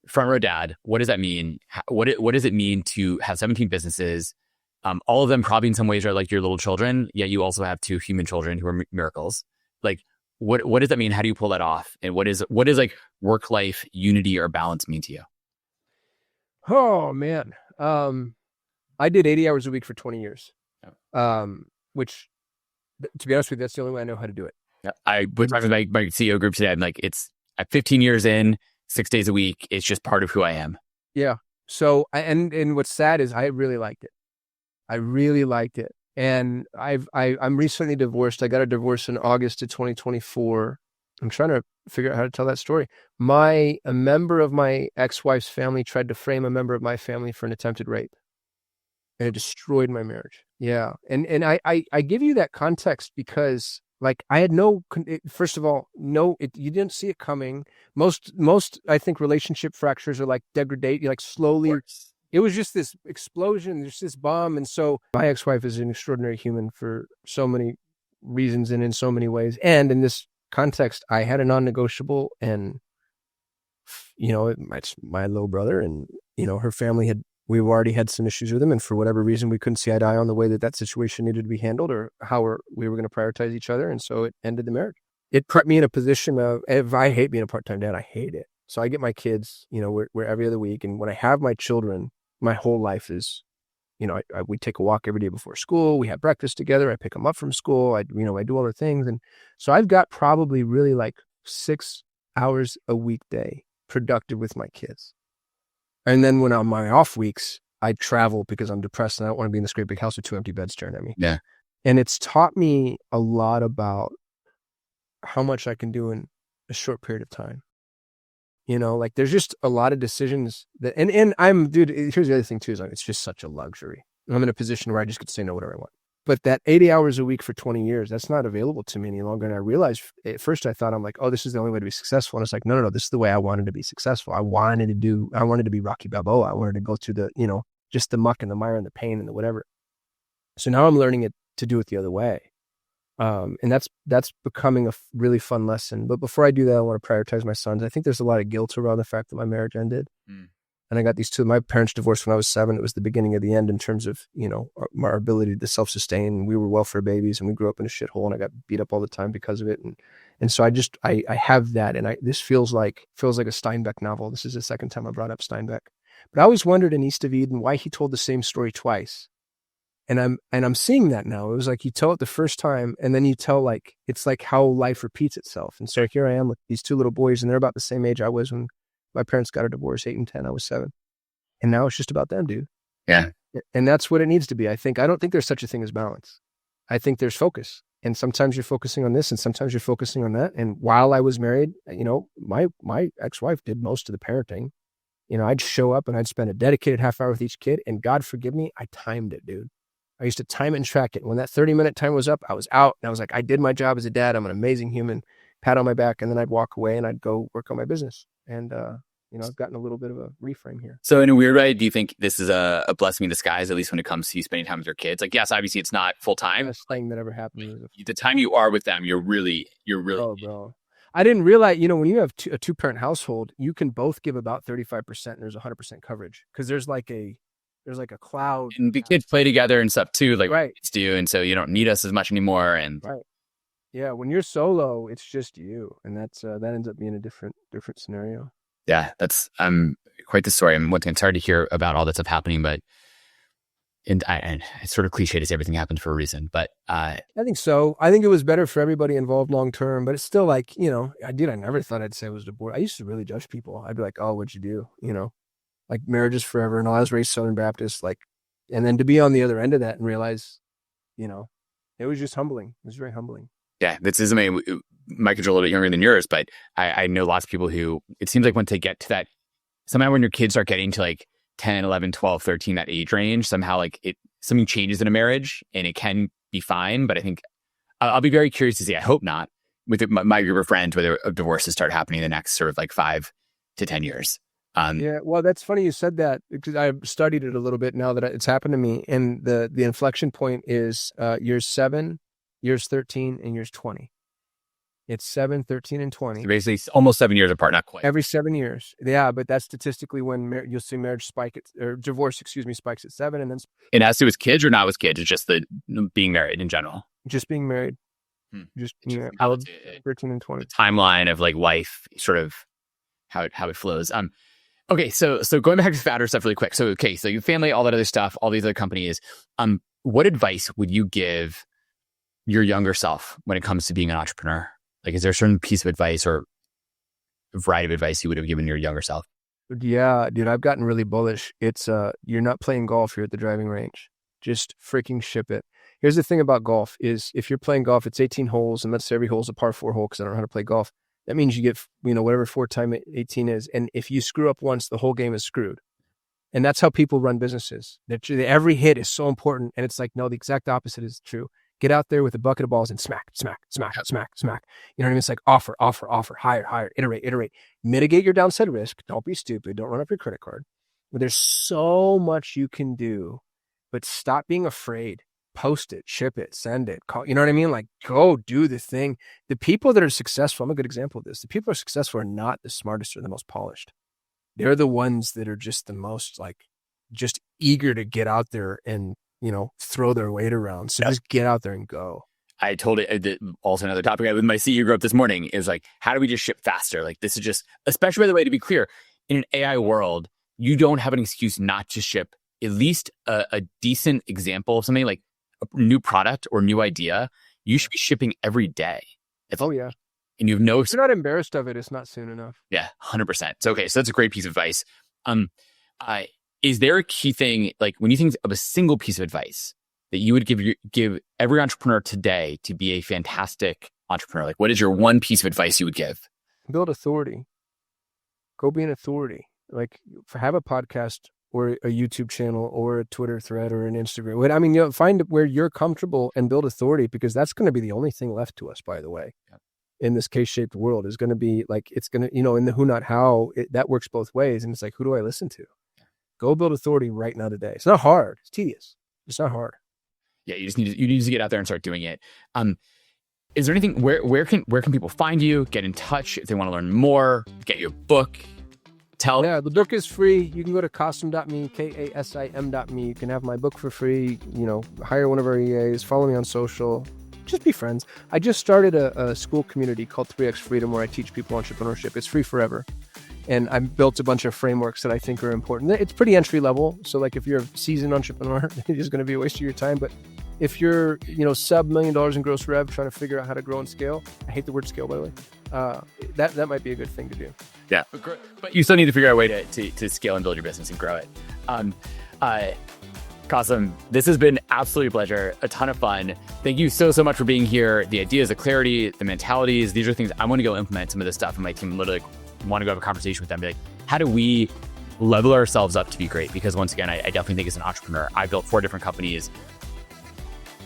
front row dad. What does that mean? What does it mean to have 17 businesses? All of them probably in some ways are like your little children. Yet you also have 2 human children who are miracles. Like, what does that mean? How do you pull that off? And what is like work-life unity or balance mean to you? Oh man. I did 80 hours a week for 20 years. Yeah. Which to be honest with you, that's the only way I know how to do it. Yeah. I was talking with my CEO group today. I'm like, I'm 15 years in, 6 days a week. It's just part of who I am. Yeah. So, and what's sad is I really liked it. I really liked it. And I'm recently divorced. I got a divorce in August of 2024. I'm trying to figure out how to tell that story. A member of my ex-wife's family tried to frame a member of my family for an attempted rape. And it destroyed my marriage. Yeah. And I give you that context because like I had first of all, you didn't see it coming. Most, I think relationship fractures are like degradate, like slowly. It was just this explosion. There's this bomb. And so my ex-wife is an extraordinary human for so many reasons and in so many ways. And in this context, I had a non-negotiable, and you know, it's my little brother, and you know, her family we've already had some issues with him, and for whatever reason we couldn't see eye to eye on the way that situation needed to be handled or how we were going to prioritize each other, and so it ended the marriage. It put me in a position of, if I hate being a part-time dad, I hate it. So I get my kids, you know, we're every other week, and when I have my children, my whole life is, you know, we take a walk every day before school. We have breakfast together. I pick them up from school. I do all the things. And so I've got probably really like 6 hours a weekday productive with my kids. And then when on my off weeks, I travel because I'm depressed and I don't want to be in this great big house with 2 empty beds staring at me. Yeah. And it's taught me a lot about how much I can do in a short period of time. You know, like there's just a lot of decisions that, and here's the other thing too, is like, it's just such a luxury. I'm in a position where I just get to say no whatever I want. But that 80 hours a week for 20 years, that's not available to me any longer. And I realized at first I thought, I'm like, oh, this is the only way to be successful. And it's like, no, this is the way I wanted to be successful. I wanted to be Rocky Balboa. I wanted to go through the, you know, just the muck and the mire and the pain and the whatever. So now I'm learning to do it the other way. And that's becoming a really fun lesson. But before I do that, I want to prioritize my sons. I think there's a lot of guilt around the fact that my marriage ended. And I got these two. My parents divorced when I was 7. It was the beginning of the end in terms of, our ability to self-sustain. We were welfare babies, and we grew up in a shithole, and I got beat up all the time because of it. And so I have that, and this feels like a Steinbeck novel. This is the second time I brought up Steinbeck. But I always wondered in East of Eden why he told the same story twice. And I'm seeing that now. It was like you tell it the first time, and then you tell it's like how life repeats itself. And so here I am with these 2 little boys, and they're about the same age I was when my parents got a divorce, 8 and 10. I was 7. And now it's just about them, dude. Yeah. And that's what it needs to be. I don't think there's such a thing as balance. I think there's focus. And sometimes you're focusing on this, and sometimes you're focusing on that. And while I was married, my ex-wife did most of the parenting. I'd show up and I'd spend a dedicated half hour with each kid, and God forgive me, I timed it, dude. I used to time it and track it. When that 30-minute time was up, I was out, and I was like, I did my job as a dad. I'm an amazing human. Pat on my back, and then I'd walk away and I'd go work on my business. And I've gotten a little bit of a reframe here. So in a weird way, do you think this is a blessing in disguise, at least when it comes to you spending time with your kids? Like, yes, obviously it's not full time. Best thing that ever happened. The time you are with them, you're really. Oh, bro. I didn't realize, when you have a 2-parent household, you can both give about 35% and there's 100% coverage, because there's like a cloud. And the kids play together and stuff too, like right. Kids do. And so you don't need us as much anymore. And right. Yeah. When you're solo, it's just you. And that ends up being a different scenario. Yeah. That's quite the story. And once again, it's hard to hear about all that stuff happening, but and it's sort of cliche to say everything happens for a reason, but I think so. I think it was better for everybody involved long term, but it's still like, I never thought I'd say I was divorced. I used to really judge people. I'd be like, oh, what'd you do? Like marriage is forever. And I was raised Southern Baptist, and then to be on the other end of that and realize, it was just humbling. It was very humbling. Yeah, this is amazing. My kids are a little bit younger than yours, but I know lots of people who, it seems like once they get to that, somehow when your kids start getting to like 10, 11, 12, 13, that age range, somehow something changes in a marriage and it can be fine. But I think I'll be very curious to see, I hope not, with my group of friends, whether divorces start happening in the next sort of like 5 to 10 years. Yeah, well, that's funny you said that, because I've studied it a little bit now that it's happened to me. And the inflection point is years 7, years 13, and years 20. It's 7, 13, and 20. So basically almost 7 years apart, not quite. Every 7 years. Yeah, but that's statistically when you'll see marriage spike, or divorce, spikes at 7. And then. And as to with kids or not with kids, it's just the being married in general. Just being married. Just 13 and 20. The timeline of like life, sort of how it flows. Okay, so going back to founder stuff really quick. So your family, all that other stuff, all these other companies. What advice would you give your younger self when it comes to being an entrepreneur? Like, is there a certain piece of advice or a variety of advice you would have given your younger self? Yeah, dude, I've gotten really bullish. It's you're not playing golf, you're at the driving range. Just freaking ship it. Here's the thing about golf is if you're playing golf, it's 18 holes, and let's say every hole is a par 4 hole, because I don't know how to play golf. That means you get, whatever 4 times 18 is. And if you screw up once, the whole game is screwed. And that's how people run businesses. Every hit is so important. And it's like, no, the exact opposite is true. Get out there with a bucket of balls and smack, smack, smack, smack, smack. You know what I mean? It's like offer, hire, iterate. Mitigate your downside risk. Don't be stupid. Don't run up your credit card. But there's so much you can do, but stop being afraid. Post it, ship it, send it, call, you know what I mean? Like, go do the thing. The people that are successful, I'm a good example of this. The people who are successful are not the smartest or the most polished. They're the ones that are just the most just eager to get out there and, throw their weight around. So just get out there and go. I told it also another topic with my CEO group this morning is like, how do we just ship faster? Like, this is just, especially by the way, to be clear, in an AI world, you don't have an excuse not to ship at least a decent example of something like a new product or new idea. You should be shipping every day. Yeah. And you have no... If you're not embarrassed of it, it's not soon enough. Yeah, 100%. So, okay, so that's a great piece of advice. Is there a key thing, like when you think of a single piece of advice that you would give every entrepreneur today to be a fantastic entrepreneur? Like, what is your one piece of advice you would give? Build authority. Go be an authority. Like, have a podcast or a YouTube channel or a Twitter thread or an Instagram. I mean, find where you're comfortable and build authority, because that's going to be the only thing left to us, by the way. Yeah. In this K-shaped world is going to be like, it's going to, in the who, not how, that works both ways. And it's like, who do I listen to? Go build authority right now today. It's not hard. It's tedious. It's not hard. Yeah, you need to get out there and start doing it. Is there anything, where can people find you, get in touch if they want to learn more, get your book? Tell Yeah, the book is free. You can go to kasim.me, Kasim.me. You can have my book for free. Hire one of our EAs. Follow me on social. Just be friends. I just started a school community called 3X Freedom where I teach people entrepreneurship. It's free forever. And I've built a bunch of frameworks that I think are important. It's pretty entry level. So like if you're a seasoned entrepreneur, it is going to be a waste of your time. But if you're, sub $1 million in gross rev, trying to figure out how to grow and scale, I hate the word scale, by the way. That might be a good thing to do. Yeah, but you still need to figure out a way to scale and build your business and grow it. Kasim, this has been absolutely a pleasure, a ton of fun. Thank you so much for being here. The ideas, the clarity, the mentalities, these are things I want to go implement some of this stuff, and my team literally want to go have a conversation with them. Be like, how do we level ourselves up to be great? Because once again, I definitely think as an entrepreneur, I built 4 different companies.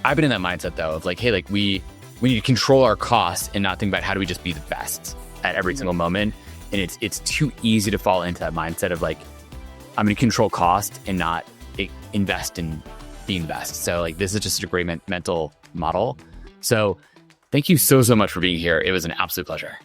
I've been in that mindset though of like, hey, like we need to control our costs and not think about how do we just be the best at every single moment. And it's too easy to fall into that mindset of like, I'm going to control cost and not invest in being the best. So like, this is just a great mental model. So thank you so much for being here. It was an absolute pleasure.